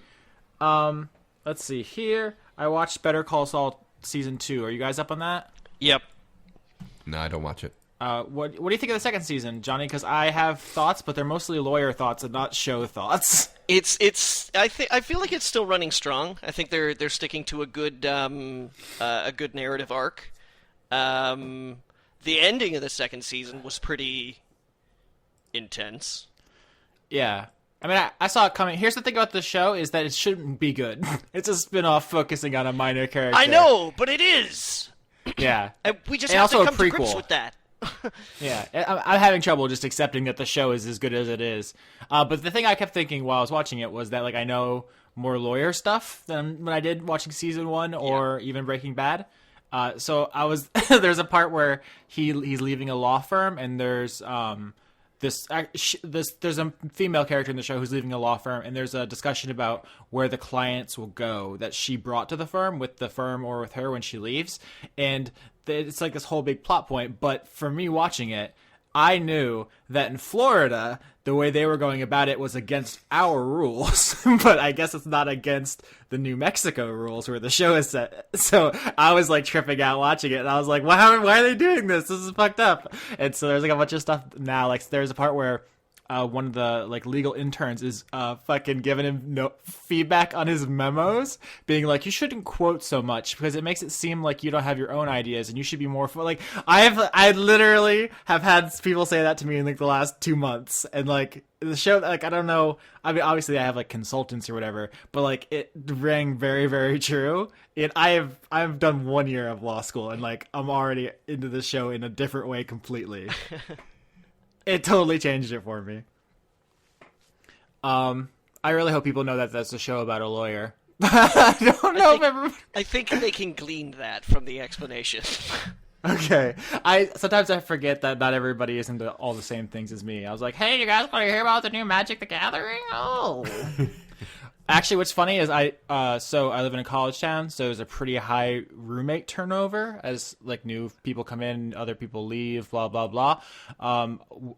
Let's see here. I watched Better Call Saul Season 2. Are you guys up on that? Yep. No, I don't watch it. What do you think of the second season, Johnny? Because I have thoughts, but they're mostly lawyer thoughts and not show thoughts. I feel like it's still running strong. I think they're sticking to a good narrative arc. The ending of the second season was pretty intense. Yeah. I mean, I saw it coming. Here's the thing about the show is that it shouldn't be good. It's a spin-off focusing on a minor character. I know, but it is. Yeah. And we just have to come to grips with that. Yeah, I'm having trouble just accepting that the show is as good as it is. But the thing I kept thinking while I was watching it was that I know more lawyer stuff than when I did watching season 1 or even Breaking Bad. So I was there's a part where he's leaving a law firm and there's there's a female character in the show who's leaving a law firm, and there's a discussion about where the clients will go that she brought to the firm with the firm or with her when she leaves, and it's this whole big plot point. But for me watching it, I knew that in Florida, the way they were going about it was against our rules, but I guess it's not against the New Mexico rules where the show is set. So I was tripping out watching it, and I was like, why are they doing this? This is fucked up. And so there's a bunch of stuff now. There's a part where one of the like legal interns is fucking giving him no feedback on his memos, being like, you shouldn't quote so much because it makes it seem like you don't have your own ideas and you should be more like I literally have had people say that to me in like the last 2 months, and like the show, like I don't know, I mean obviously I have like consultants or whatever, but like it rang very, very true. I've done 1 year of law school and like I'm already into the show in a different way completely. It totally changed it for me. I really hope people know that that's a show about a lawyer. I don't know if everybody... I think they can glean that from the explanation. Okay. Sometimes I forget that not everybody is into all the same things as me. I was like, hey, you guys want to hear about the new Magic the Gathering? Oh. Actually, what's funny is I live in a college town, so there's a pretty high roommate turnover as like new people come in, other people leave, blah blah blah.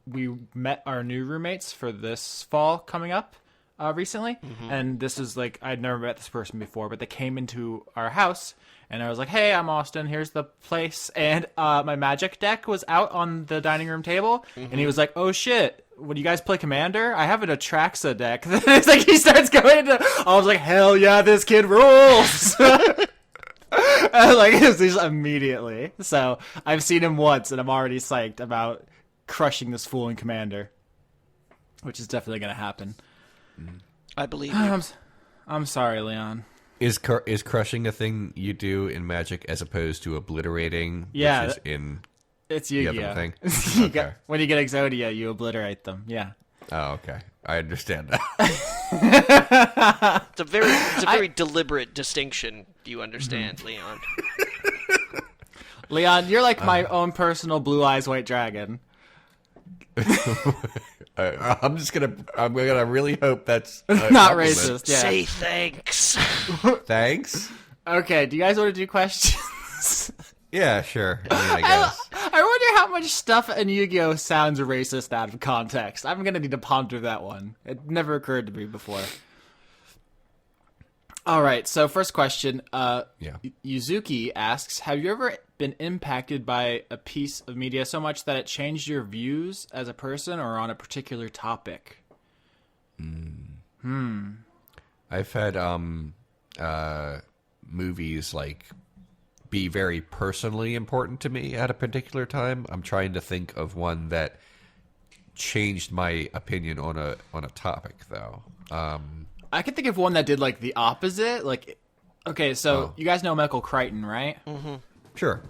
We met our new roommates for this fall coming up recently, and this is like I'd never met this person before, but they came into our house, and I was like, "Hey, I'm Austin. Here's the place," and my Magic deck was out on the dining room table, and he was like, "Oh shit. When you guys play Commander, I have an Atraxa deck." It's like he starts going to, I was like, hell yeah, this kid rules. Like it was just immediately. So I've seen him once and I'm already psyched about crushing this fool in Commander, which is definitely going to happen. I believe you. I'm sorry, Leon. Is crushing a thing you do in Magic as opposed to obliterating? Yeah. Which is in... It's Yu-Gi-Oh. Thing? Okay. When you get Exodia, you obliterate them. Yeah. Oh, okay. I understand that. It's a very deliberate distinction. Do you understand, Leon? Leon, you're like my own personal blue eyes white dragon. I'm gonna really hope that's not racist. Yeah. Say thanks. Thanks. Okay. Do you guys want to do questions? Yeah, sure. I guess. I wonder how much stuff in Yu-Gi-Oh sounds racist out of context. I'm gonna need to ponder that one. It never occurred to me before. All right, so first question. Yuzuki asks, have you ever been impacted by a piece of media so much that it changed your views as a person or on a particular topic? I've had movies like be very personally important to me at a particular time. I'm trying to think of one that changed my opinion on a topic, though. I can think of one that did like the opposite. Like, okay, so you guys know Michael Crichton, right? Mm-hmm. Sure.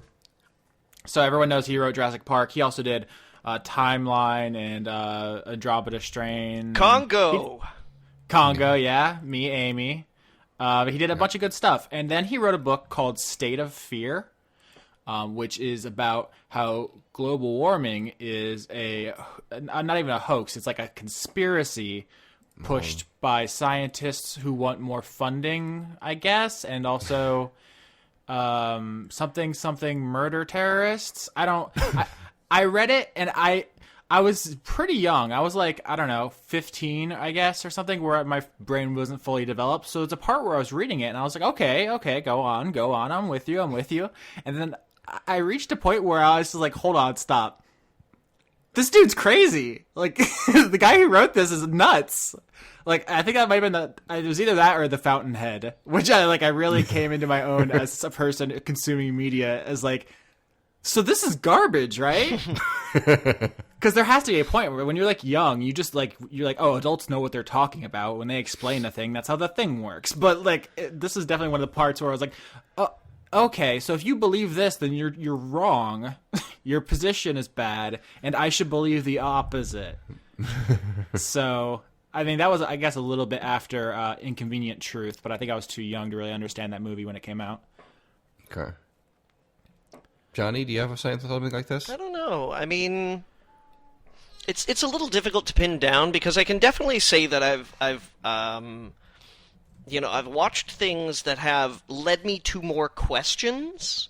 So everyone knows he wrote Jurassic Park. He also did Timeline and Andromeda Strain. Congo, yeah. Me, Amy. He did a bunch of good stuff. And then he wrote a book called State of Fear, which is about how global warming is not even a hoax. It's like a conspiracy pushed by scientists who want more funding, I guess, and also something murder terrorists. I read it and I was pretty young. I was like, I don't know, 15, I guess, or something, where my brain wasn't fully developed. So it's a part where I was reading it, and I was like, okay, go on. I'm with you. And then I reached a point where I was just like, hold on, stop. This dude's crazy. Like, the guy who wrote this is nuts. Like, I think that might have been it was either that or The Fountainhead, which I really came into my own as a person consuming media as like, so this is garbage, right? Because there has to be a point where when you're like young, you're like, oh, adults know what they're talking about when they explain a thing. That's how the thing works. But like, this is definitely one of the parts where I was like, oh, okay, so if you believe this, then you're wrong. Your position is bad, and I should believe the opposite. So, I mean, that was, I guess, a little bit after Inconvenient Truth, but I think I was too young to really understand that movie when it came out. Okay. Johnny, do you have something like this? I don't know. I mean, it's a little difficult to pin down because I can definitely say that I've watched things that have led me to more questions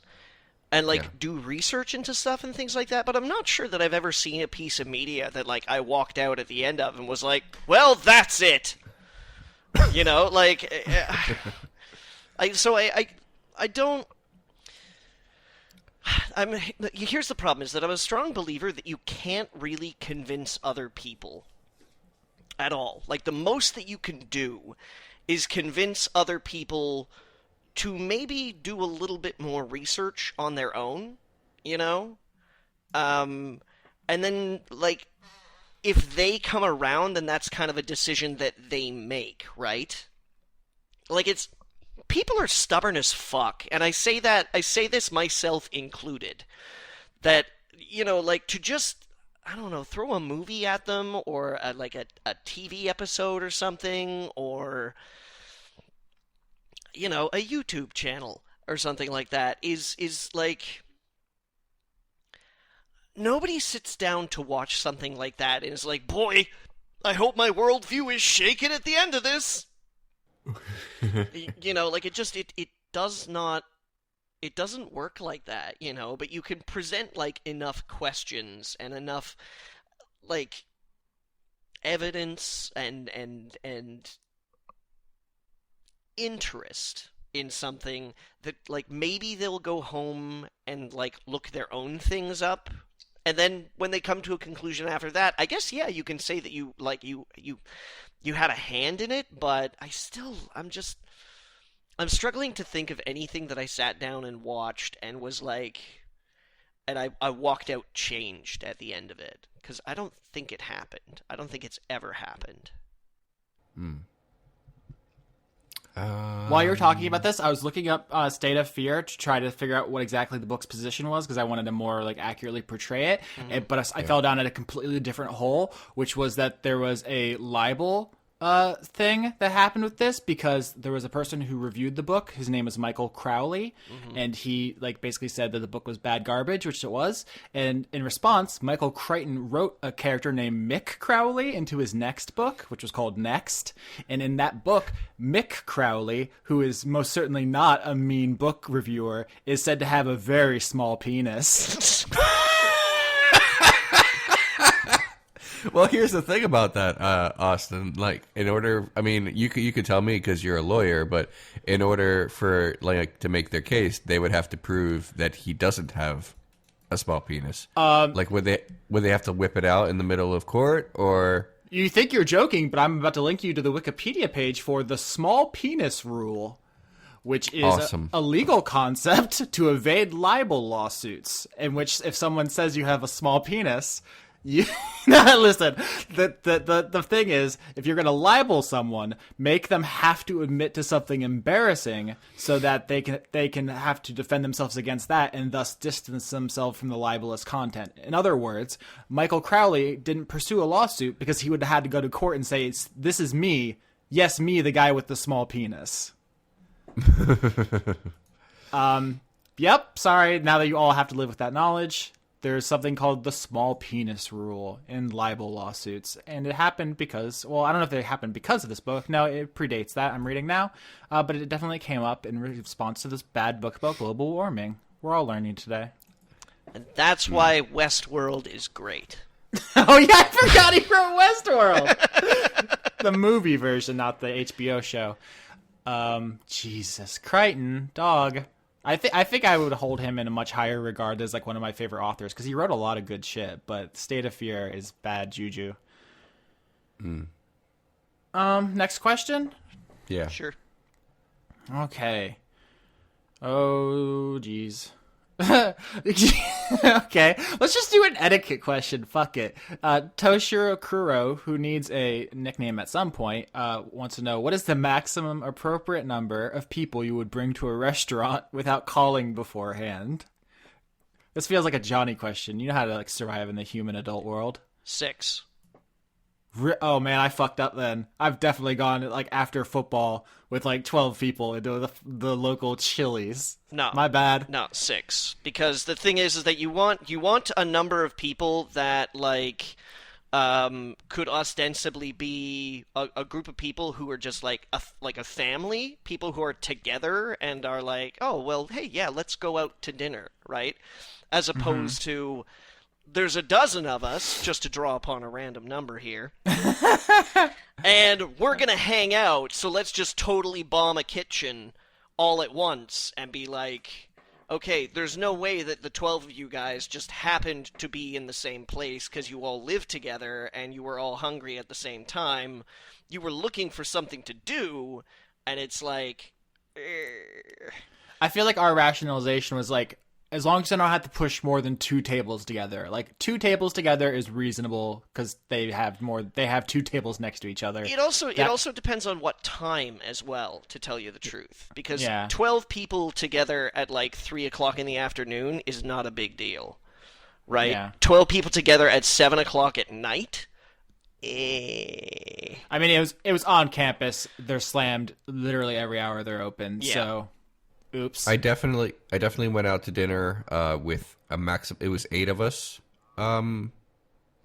and do research into stuff and things like that, but I'm not sure that I've ever seen a piece of media that I walked out at the end of and was like, well, that's it. I don't. Here's the problem: is that I'm a strong believer that you can't really convince other people at all. Like, the most that you can do is convince other people to maybe do a little bit more research on their own, you know? And then, like, if they come around, then that's kind of a decision that they make, right? Like, it's... People are stubborn as fuck, and I say this myself included, that, you know, like, to just, I don't know, throw a movie at them, or a TV episode or something, or, you know, a YouTube channel or something like that is like, nobody sits down to watch something like that and is like, boy, I hope my worldview is shaken at the end of this. You know, like, it doesn't work like that, you know, but you can present, like, enough questions and enough, like, evidence and interest in something that, like, maybe they'll go home and, like, look their own things up, and then when they come to a conclusion after that, I guess, yeah, you can say that you had a hand in it, but I'm struggling to think of anything that I sat down and watched and was like, and I walked out changed at the end of it, because I don't think it happened. I don't think it's ever happened. While you're talking about this, I was looking up State of Fear to try to figure out what exactly the book's position was, because I wanted to more, like, accurately portray it. But I fell down at a completely different hole, which was that there was a libel thing that happened with this, because there was a person who reviewed the book. His name is Michael Crowley, and he, like, basically said that the book was bad garbage, which it was. And in response, Michael Crichton wrote a character named Mick Crowley into his next book, which was called Next. And in that book, Mick Crowley, who is most certainly not a mean book reviewer, is said to have a very small penis. Well, here's the thing about that, Austin. Like, you could tell me because you're a lawyer, but in order for, like, to make their case, they would have to prove that he doesn't have a small penis. Like, would they have to whip it out in the middle of court, or? You think you're joking, but I'm about to link you to the Wikipedia page for the small penis rule, which is awesome. a legal concept to evade libel lawsuits, in which if someone says you have a small penis, listen, the thing is, if you're going to libel someone, make them have to admit to something embarrassing so that they can have to defend themselves against that and thus distance themselves from the libelous content. In other words, Michael Crowley didn't pursue a lawsuit because he would have had to go to court and say, this is me. Yes, me, the guy with the small penis. Yep, sorry, now that you all have to live with that knowledge. There's something called the small penis rule in libel lawsuits. And it happened because, well, I don't know if it happened because of this book. No, it predates that I'm reading now. But it definitely came up in response to this bad book about global warming. We're all learning today. And that's why Westworld is great. Oh, yeah, I forgot he wrote Westworld. The movie version, not the HBO show. Jesus. Crichton, dog. I think I would hold him in a much higher regard as, like, one of my favorite authors, because he wrote a lot of good shit, but State of Fear is bad juju. Next question? Yeah. Sure. Okay. Oh, jeez. Okay, let's just do an etiquette question. Fuck it. Toshiro Kuro, who needs a nickname at some point, wants to know, what is the maximum appropriate number of people you would bring to a restaurant without calling beforehand? This feels like a Johnny question. You know how to, like, survive in the human adult world? 6. Oh man, I fucked up then. I've definitely gone, like, after football with, like, 12 people into the local Chili's. No, my bad. No, 6. Because the thing is that you want a number of people that, like, could ostensibly be a group of people who are just like a family, people who are together and are like, oh well, hey, yeah, let's go out to dinner, right? As opposed to, there's a dozen of us, just to draw upon a random number here, and we're gonna hang out, so let's just totally bomb a kitchen all at once and be like, okay, there's no way that the 12 of you guys just happened to be in the same place because you all lived together and you were all hungry at the same time. You were looking for something to do, and it's like... I feel like our rationalization was like, as long as I don't have to push more than 2 tables together. Like, 2 tables together is reasonable because they have 2 tables next to each other. It also depends on what time as well, to tell you the truth. Because 12 people together at like 3 o'clock in the afternoon is not a big deal. Right? Yeah. 12 people together at 7 o'clock at night? I mean, it was on campus. They're slammed literally every hour they're open. Yeah. So... Oops. I definitely went out to dinner with a max. It was 8 of us at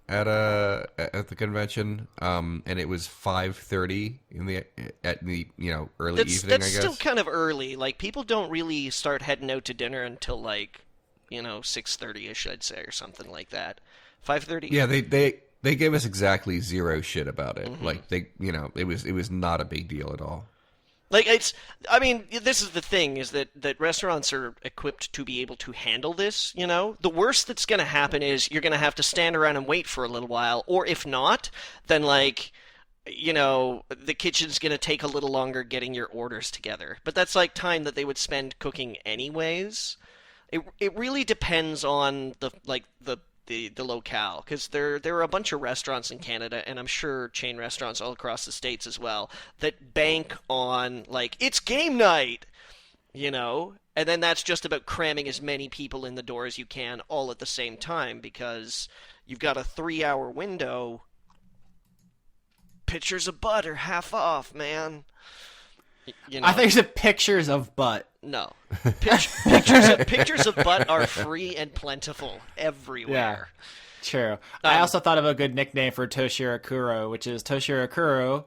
the convention, and it was 5:30 at the early evening. That's I guess still kind of early. Like, people don't really start heading out to dinner until 6:30ish, I'd say, or something like that. 5:30. Yeah, they gave us exactly zero shit about it. Mm-hmm. Like it was not a big deal at all. Like, this is the thing, is that restaurants are equipped to be able to handle this, The worst that's going to happen is you're going to have to stand around and wait for a little while, or if not, then, the kitchen's going to take a little longer getting your orders together. But that's, time that they would spend cooking anyways. It really depends on the locale, because there are a bunch of restaurants in Canada, and I'm sure chain restaurants all across the States as well, that bank on, it's game night, and then that's just about cramming as many people in the door as you can all at the same time, because you've got a 3-hour window. Pictures of butt are half off, man. I think it's pictures of butt. No. Pictures of butt are free and plentiful everywhere. Yeah, true. I also thought of a good nickname for Toshiro Kuro, which is Toshiro Kuro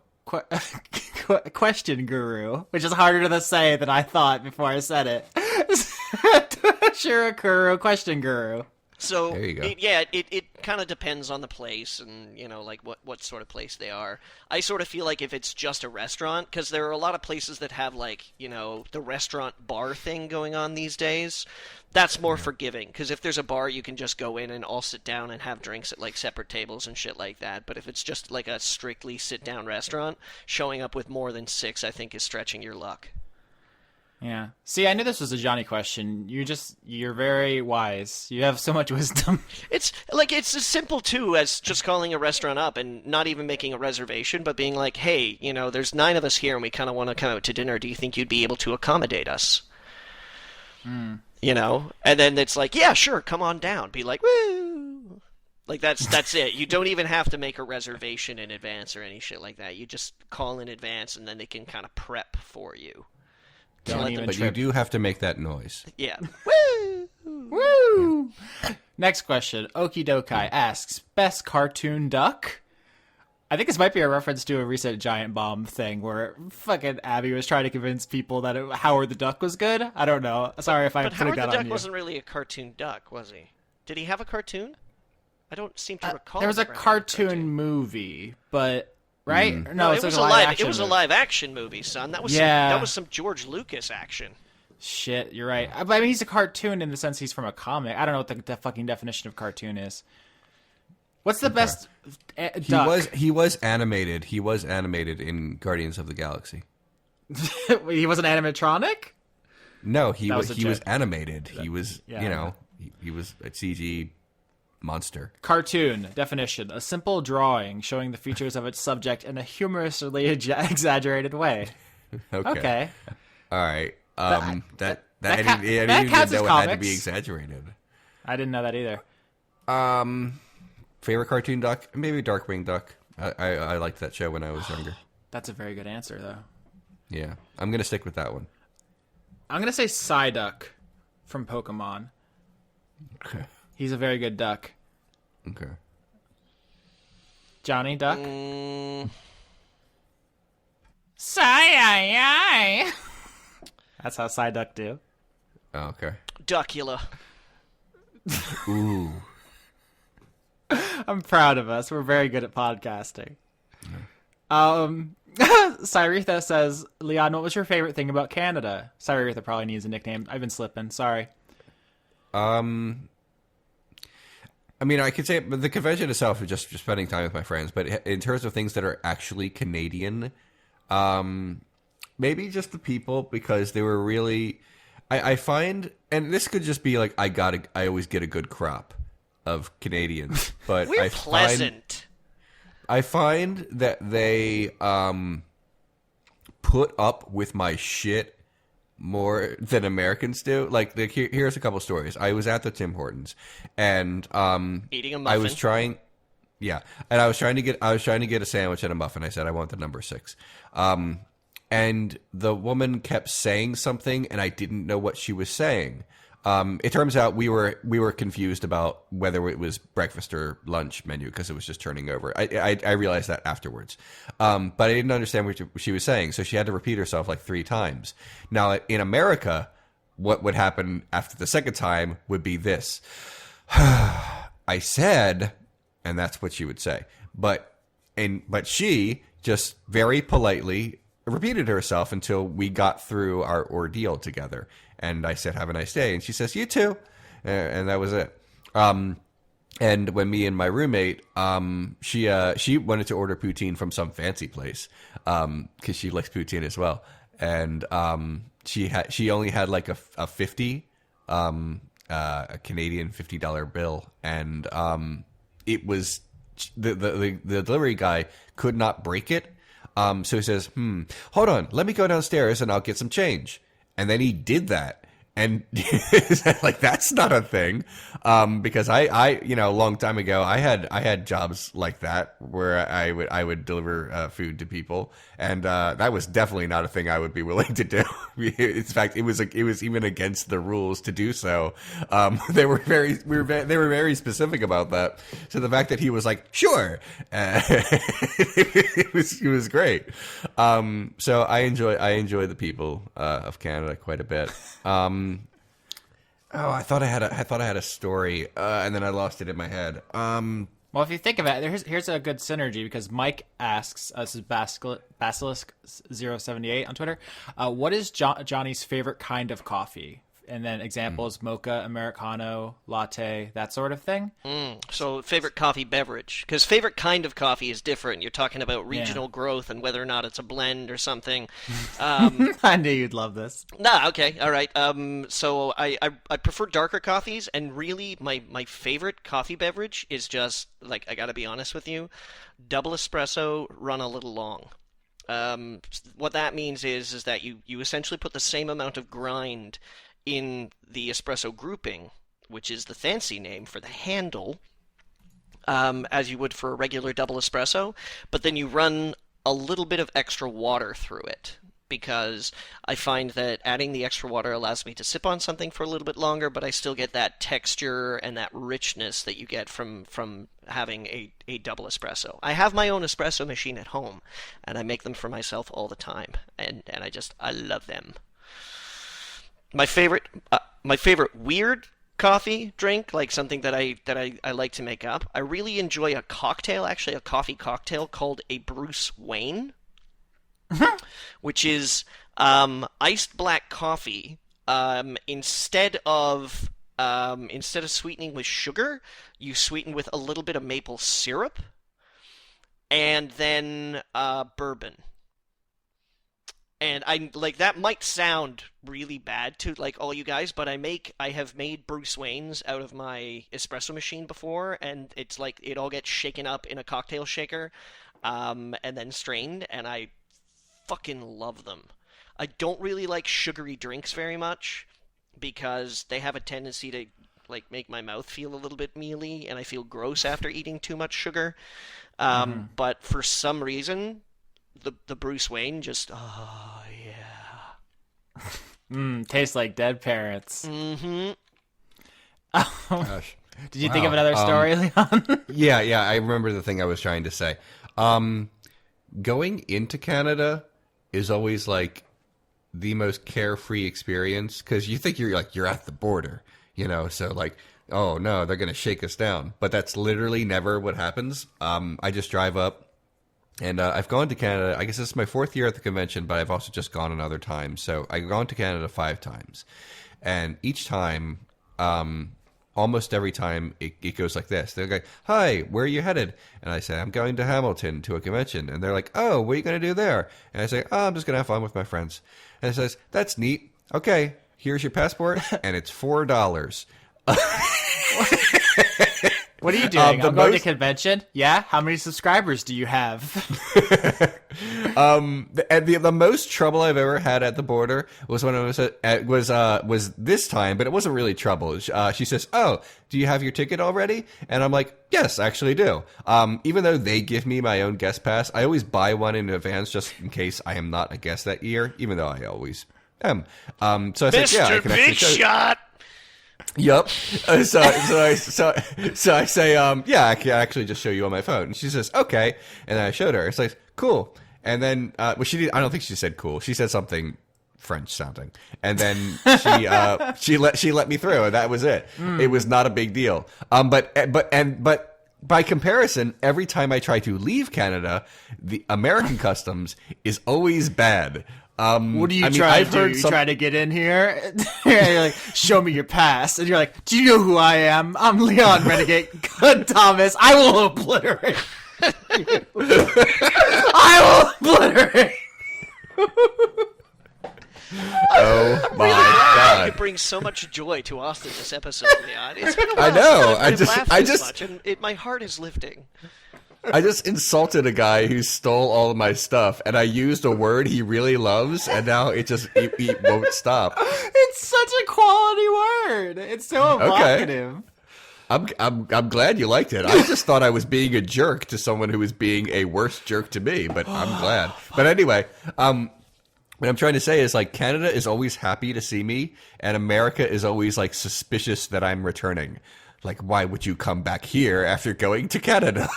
Question Guru, which is harder to say than I thought before I said it. Toshiro Kuro Question Guru. So, there you go. It kind of depends on the place and, what sort of place they are. I sort of feel like if it's just a restaurant, because there are a lot of places that have, the restaurant bar thing going on these days, that's more forgiving. Because if there's a bar, you can just go in and all sit down and have drinks at, separate tables and shit like that. But if it's just, a strictly sit-down restaurant, showing up with more than 6, I think, is stretching your luck. Yeah. See, I knew this was a Johnny question. You're very wise. You have so much wisdom. It's as simple, too, as just calling a restaurant up and not even making a reservation, but being like, hey, there's 9 of us here and we kind of want to come out to dinner. Do you think you'd be able to accommodate us? And then it's like, yeah, sure, come on down. Be like, woo! That's it. You don't even have to make a reservation in advance or any shit like that. You just call in advance and then they can kind of prep for you. But you do have to make that noise. Yeah. Woo! Woo! Next question. Okidokai asks, best cartoon duck? I think this might be a reference to a recent Giant Bomb thing where fucking Abby was trying to convince people that Howard the Duck was good. I don't know. Sorry if I'm putting that on you. But Howard the Duck wasn't really a cartoon duck, was he? Did he have a cartoon? I don't seem to recall. There was a cartoon movie, but... Right? Mm. No, it was a live action movie, son. That was some George Lucas action. Shit, you're right. I mean, he's a cartoon in the sense he's from a comic. I don't know what the fucking definition of cartoon is. What's the best duck? He was animated. He was animated in Guardians of the Galaxy. He was an animatronic? No, he was animated. He was, he was a CG monster. Cartoon definition: a simple drawing showing the features of its subject in a humorously exaggerated way. Okay. All right. I didn't even know it had to be exaggerated. I didn't know that either. Favorite cartoon duck? Maybe Darkwing Duck. I liked that show when I was younger. That's a very good answer, though. Yeah, I'm gonna stick with that one. I'm gonna say Psyduck from Pokemon. Okay. He's a very good duck. Okay. Johnny Duck? Psy-yi-yi. That's how Psyduck do. Oh, okay. Duckula. Ooh. I'm proud of us. We're very good at podcasting. Cyretha says, Leon, what was your favorite thing about Canada? Cyretha probably needs a nickname. I've been slipping. Sorry. I mean, I could say but the convention itself is just spending time with my friends. But in terms of things that are actually Canadian, maybe just the people, because they were really. I find, and this could just be like I always get a good crop of Canadians, but we're pleasant. I find that they put up with my shit more than Americans do. Like, here's a couple stories. I was at the Tim Hortons, and eating a muffin. I was trying to get a sandwich and a muffin. I said I want the number 6. And the woman kept saying something, and I didn't know what she was saying. It turns out we were confused about whether it was breakfast or lunch menu because it was just turning over. I realized that afterwards, but I didn't understand what she was saying, so she had to repeat herself like 3 times. Now in America, what would happen after the second time would be this: I said, and that's what she would say. But she just very politely repeated herself until we got through our ordeal together. And I said, have a nice day. And she says, you too. And that was it. And when me and my roommate, she wanted to order poutine from some fancy place because she likes poutine as well. And she only had like a 50, a Canadian $50 bill. And it was the delivery guy could not break it. So he says, hold on, let me go downstairs and I'll get some change. And then he did that. And like, that's not a thing. Because I a long time ago, I had jobs like that where I would deliver food to people. And that was definitely not a thing I would be willing to do. In fact, it was even against the rules to do so. They were very specific about that. So the fact that he was like, sure, it was great. So I enjoy the people of Canada quite a bit. I thought I had a story, and then I lost it in my head. Well, if you think about it, here's a good synergy, because Mike asks, this is Basilisk078 on Twitter, what is Johnny's favorite kind of coffee? And then examples, mocha, Americano, latte, that sort of thing. So favorite coffee beverage. Because favorite kind of coffee is different. You're talking about regional growth and whether or not it's a blend or something. I knew you'd love this. Okay, all right. So I prefer darker coffees, and really my favorite coffee beverage is just, like, I gotta be honest with you, double espresso run a little long. What that means is that you essentially put the same amount of grind in the espresso grouping, which is the fancy name for the handle, as you would for a regular double espresso, but then you run a little bit of extra water through it, because I find that adding the extra water allows me to sip on something for a little bit longer, but I still get that texture and that richness that you get from having a double espresso. I have my own espresso machine at home, and I make them for myself all the time, and I love them. My favorite weird coffee drink, like something that I like to make up. I really enjoy a cocktail, actually a coffee cocktail called a Bruce Wayne, which is iced black coffee. Instead of sweetening with sugar, you sweeten with a little bit of maple syrup, and then bourbon. And I like, that might sound really bad to like all you guys, but I have made Bruce Waynes out of my espresso machine before, and it's like it all gets shaken up in a cocktail shaker, and then strained, and I fucking love them. I don't really like sugary drinks very much because they have a tendency to like make my mouth feel a little bit mealy, and I feel gross after eating too much sugar. But for some reason, the Bruce Wayne just, oh yeah. Tastes like dead parents. Mm-hmm. Oh, Gosh. did you think of another story, Leon? Yeah, I remember the thing I was trying to say. Going into Canada is always like the most carefree experience, because you think you're at the border, so like, oh no, they're gonna shake us down, but that's literally never what happens. I just drive up. And I've gone to Canada, I guess this is my 4th year at the convention, but I've also just gone another time. So I've gone to Canada 5 times. And each time, almost every time it goes like this. They're like, "Hi, where are you headed?" And I say, "I'm going to Hamilton to a convention." And they're like, "Oh, what are you going to do there?" And I say, "Oh, I'm just going to have fun with my friends." And it says, "That's neat. Okay, here's your passport," and it's $4. What are you doing? I'm going to convention. Yeah. How many subscribers do you have? The most trouble I've ever had at the border was when I was this time, but it wasn't really trouble. She says, "Oh, do you have your ticket already?" And I'm like, "Yes, I actually do." Even though they give me my own guest pass, I always buy one in advance just in case I am not a guest that year, even though I always am. So I said, "Yeah, I can Big Shot." Yep. So I say, "Yeah, I can actually just show you on my phone." And she says, "Okay." And then I showed her. It's like, "Cool." And then, well, I don't think she said cool. She said something French sounding. And then she let me through, and that was it. It was not a big deal. But by comparison, every time I try to leave Canada, the American customs is always bad. What do you try to do? You try to get in here? You're like, "Show me your pass." And you're like, "Do you know who I am? I'm Leon Renegade. Good Thomas. I will obliterate. I will obliterate." Oh my God! You bring so much joy to Austin this episode, Leon. It's been a while I know. since I've laughed this much, and my heart is lifting. I just insulted a guy who stole all of my stuff, and I used a word he really loves, and now it won't stop. It's such a quality word. It's so evocative. Okay. I'm glad you liked it. I just thought I was being a jerk to someone who was being a worse jerk to me, but I'm glad. But anyway, what I'm trying to say is, like, Canada is always happy to see me, and America is always, like, suspicious that I'm returning. Like, why would you come back here after going to Canada?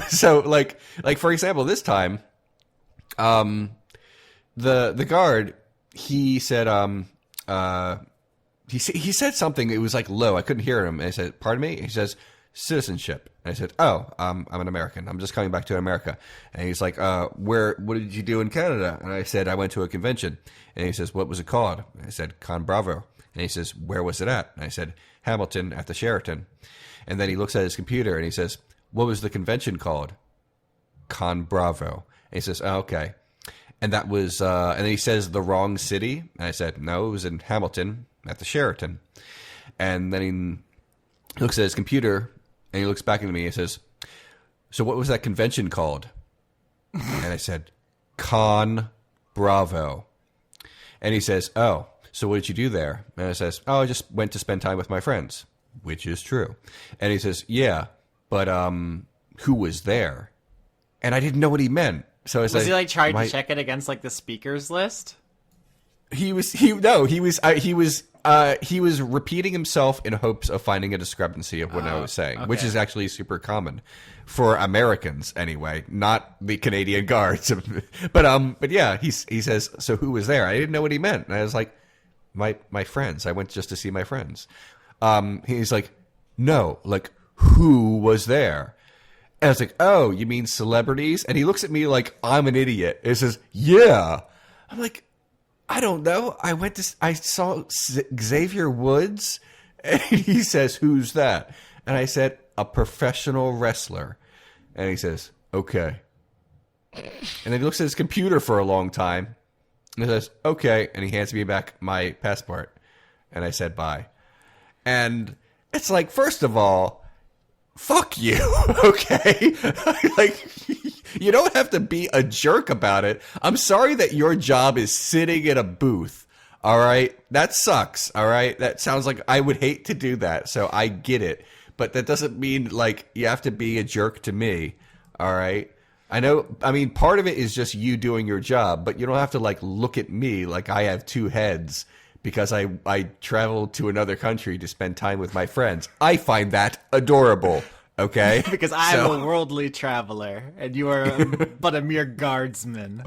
So, like for example, this time, the guard, he said, he said something. It was like low. I couldn't hear him. And I said, "Pardon me?" He says, "Citizenship." And I said, "Oh, I'm an American. I'm just coming back to America." And he's like, what did you do in Canada?" And I said, "I went to a convention." And he says, "What was it called?" And I said, "Con Bravo." And he says, "Where was it at?" And I said, "Hamilton at the Sheraton." And then he looks at his computer and he says, "What was the convention called?" "Con Bravo." And he says, "Oh, okay." And that was, and then he says the wrong city. And I said, "No, it was in Hamilton at the Sheraton." And then he looks at his computer and he looks back at me and says, "So what was that convention called?" And I said, "Con Bravo." And he says, "Oh, so what did you do there?" And I says, "Oh, I just went to spend time with my friends," which is true. And he says, "Yeah, but who was there?" And I didn't know what he meant. So I said, was he like trying to check it against like the speakers list? He was repeating himself in hopes of finding a discrepancy of what I was saying, which is actually super common for Americans anyway, not the Canadian guards. But yeah, he says, "So who was there?" I didn't know what he meant. And I was like, my friends. I went just to see my friends. He's like, "No, like, who was there?" And I was like, "Oh, you mean celebrities?" And he looks at me like I'm an idiot. He says, "Yeah." I'm like, "I don't know. I saw Xavier Woods." And he says, "Who's that?" And I said, "A professional wrestler." And he says, "Okay." And then he looks at his computer for a long time. And he says, "Okay." And he hands me back my passport. And I said, "Bye." And it's like, first of all, fuck you, okay? Like, you don't have to be a jerk about it. I'm sorry that your job is sitting in a booth, all right? That sucks, all right? That sounds like I would hate to do that, so I get it. But that doesn't mean, like, you have to be a jerk to me, all right? I mean, part of it is just you doing your job, but you don't have to, like, look at me like I have two heads because I traveled to another country to spend time with my friends. I find that adorable, okay? Because I'm a worldly traveler, and you are but a mere guardsman.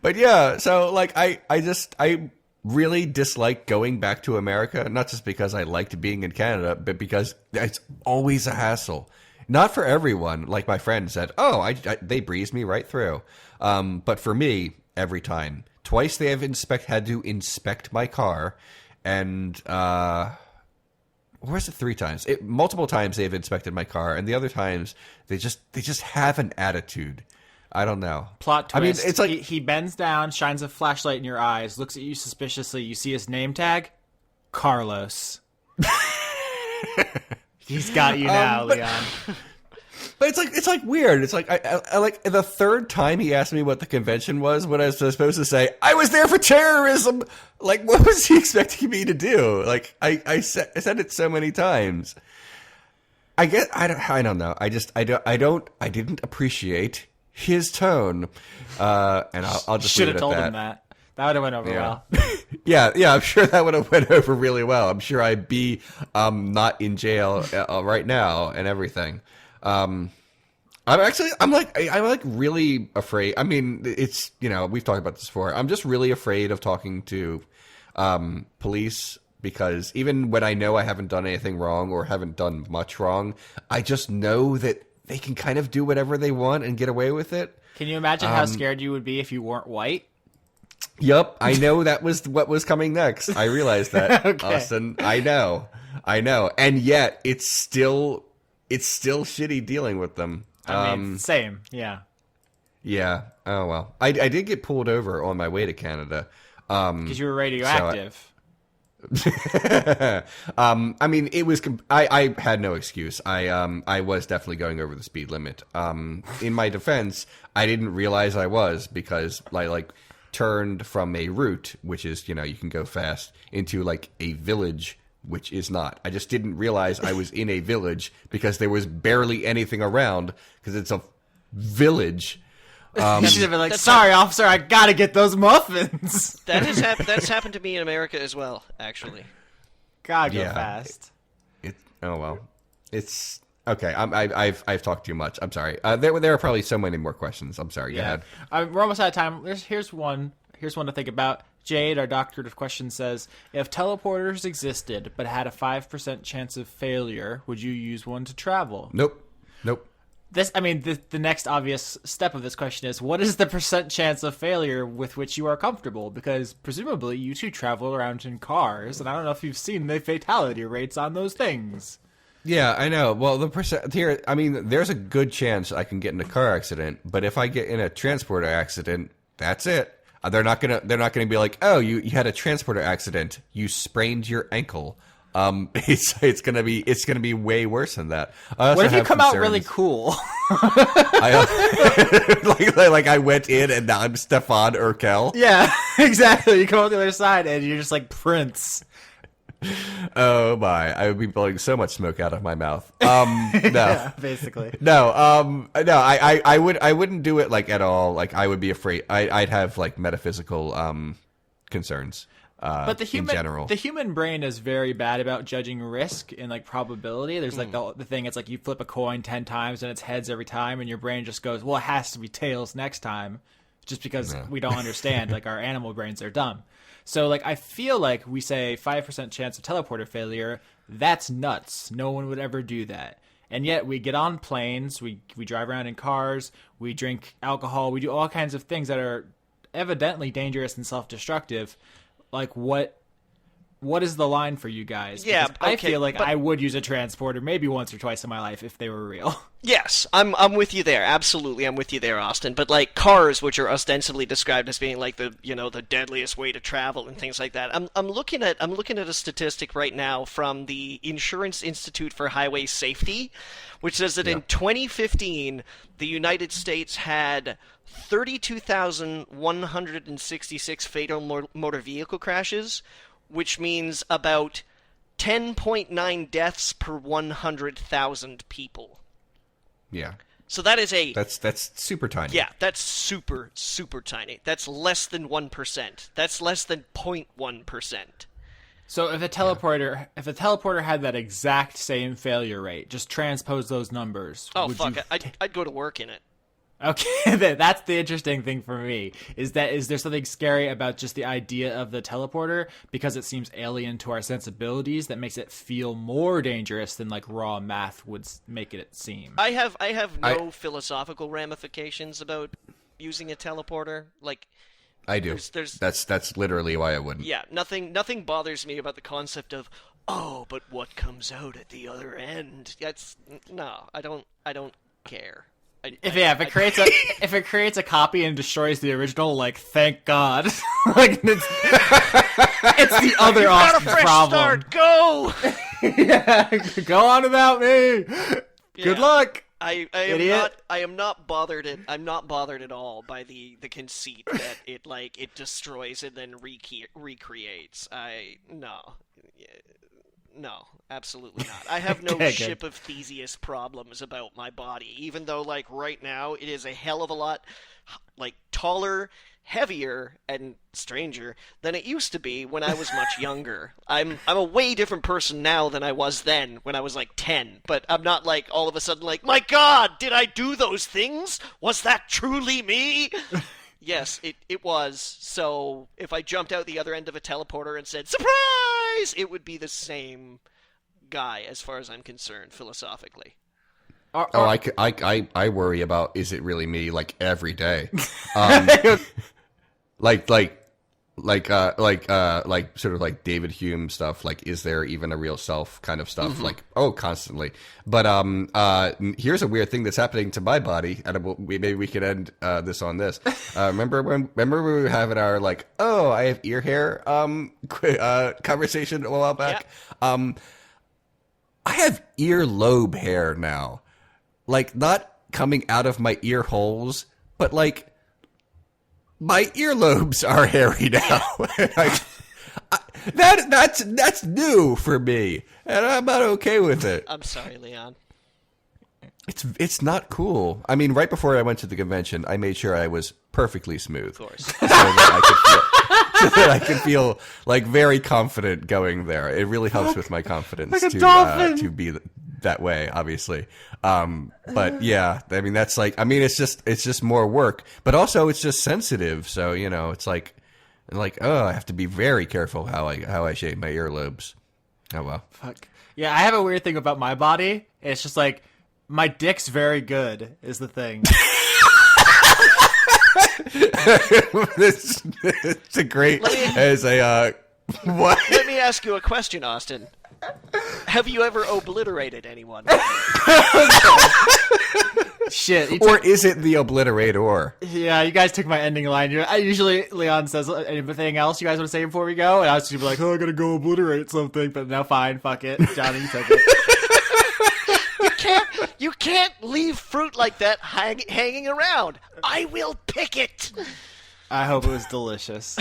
But yeah, so, like, I really dislike going back to America, not just because I liked being in Canada, but because it's always a hassle. Not for everyone. Like my friend said, "Oh, they breezed me right through." But for me, every time. Twice they have had to inspect my car, and or was it 3 times? Multiple times they've inspected my car, and the other times they just have an attitude. I don't know. Plot twist. I mean, it's like he bends down, shines a flashlight in your eyes, looks at you suspiciously. You see his name tag, Carlos. He's got you now, Leon. But it's like weird. It's like I like the third time he asked me what the convention was, when I was supposed to say I was there for terrorism. Like, what was he expecting me to do? Like, I said it so many times. I don't know. I didn't appreciate his tone, and I'll just should leave have it told at that. him that. That would have went over well. Yeah, I'm sure that would have went over really well. I'm sure I'd be not in jail right now and everything. I'm like really afraid. I mean, it's, we've talked about this before. I'm just really afraid of talking to police, because even when I know I haven't done anything wrong or haven't done much wrong, I just know that they can kind of do whatever they want and get away with it. Can you imagine how scared you would be if you weren't white? Yep, I know that was what was coming next. I realized that, Okay. Austin. I know, and yet it's still shitty dealing with them. I mean, same, yeah. Yeah. Oh well. I did get pulled over on my way to Canada. Because you were radioactive. I mean, it was. I had no excuse. I was definitely going over the speed limit. In my defense, I didn't realize I was, because I turned from a route, which is, you can go fast, into like a village, which is not. I just didn't realize I was in a village because there was barely anything around, because it's a village. You should have been like, sorry, officer, I gotta get those muffins. That's happened to me in America as well, actually. Gotta go fast. Oh well, it's okay. I've talked too much. I'm sorry. There are probably so many more questions. I'm sorry. Go ahead. We're almost out of time. Here's one to think about. Jade, our doctorate of questions, says, if teleporters existed but had a 5% chance of failure, would you use one to travel? Nope. The next obvious step of this question is, what is the % chance of failure with which you are comfortable? Because presumably you two travel around in cars, and I don't know if you've seen the fatality rates on those things. Yeah, I know. Well, the percent here, I mean, there's a good chance I can get in a car accident, but if I get in a transporter accident, that's it. They're not gonna be like, oh, you had a transporter accident, you sprained your ankle. It's gonna be way worse than that. What if you come out really cool? I went in and now I'm Stefan Urkel. Yeah, exactly. You come out the other side and you're just like Prince. Oh my! I would be blowing so much smoke out of my mouth. No, yeah, basically. No, I wouldn't do it at all. I would be afraid. I'd have metaphysical concerns. But in general, the human brain is very bad about judging risk and probability. There's the thing. It's you flip a coin 10 times and it's heads every time, and your brain just goes, well, it has to be tails next time, just because we don't understand. Our animal brains are dumb. So I feel like we say 5% chance of teleporter failure. That's nuts. No one would ever do that. And yet we get on planes, we drive around in cars, we drink alcohol, we do all kinds of things that are evidently dangerous and self-destructive. What is the line for you guys? Yeah, because I feel like I would use a transporter maybe once or twice in my life if they were real. Yes, I'm with you there. Absolutely, I'm with you there, Austin. But cars, which are ostensibly described as being the deadliest way to travel and things like that. I'm looking at a statistic right now from the Insurance Institute for Highway Safety, which says that in 2015 the United States had 32,166 fatal motor vehicle crashes, which means about 10.9 deaths per 100,000 people. Yeah. So that is that's super tiny. Yeah, that's super, super tiny. That's less than 1%. That's less than 0.1%. So if a teleporter had that exact same failure rate, just transpose those numbers. Oh, fuck. I'd go to work in it. Okay, that's the interesting thing for me. Is there something scary about just the idea of the teleporter, because it seems alien to our sensibilities, that makes it feel more dangerous than raw math would make it seem? I have no philosophical ramifications about using a teleporter. I do. That's literally why I wouldn't. Yeah, nothing bothers me about the concept of, oh, but what comes out at the other end? I don't care. If it creates a copy and destroys the original, like, thank God. Like, it's the other Austin's problem. Start. Go. Yeah, go on without me. Good luck. I am not bothered. I'm not bothered at all by the conceit that it destroys and then recreates. No, absolutely not. I have no Ship of Theseus problems about my body, even though, like, right now it is a hell of a lot, like, taller, heavier, and stranger than it used to be when I was much younger. I'm a way different person now than I was then when I was, like, 10, but I'm not, like, all of a sudden, like, my God, did I do those things? Was that truly me? Yes, it was. So if I jumped out the other end of a teleporter and said, surprise, it would be the same guy as far as I'm concerned, philosophically. I worry about, is it really me, like, every day? like sort of like David Hume stuff, like, is there even a real self kind of stuff, like, constantly. But here's a weird thing that's happening to my body, and maybe we could end this on this. Remember when we were having our, like, I have ear hair conversation a while back? Yeah. I have earlobe hair now, like, not coming out of my ear holes, but, like, my earlobes are hairy now. That's new for me, and I'm not okay with it. I'm sorry, Leon. It's not cool. I mean, right before I went to the convention, I made sure I was perfectly smooth, of course, so that I could feel like very confident going there. It really helps with my confidence like to be that way, obviously. But yeah, I mean, that's like, I mean, it's just more work, but also it's just sensitive. So, you know, it's like, I have to be very careful how I shave my earlobes. Oh, well. Fuck. Yeah, I have a weird thing about my body. It's just like, my dick's very good is the thing. It's a great, what? Let me ask you a question, Austin. Have you ever obliterated anyone? Shit. Or is it the obliterator? Yeah, you guys took my ending line. Usually Leon says anything else you guys want to say before we go, and I was just like, I gotta go obliterate something, but no, fine, fuck it. Johnny, you took it. You can't leave fruit like that hanging around. I will pick it. I hope it was delicious.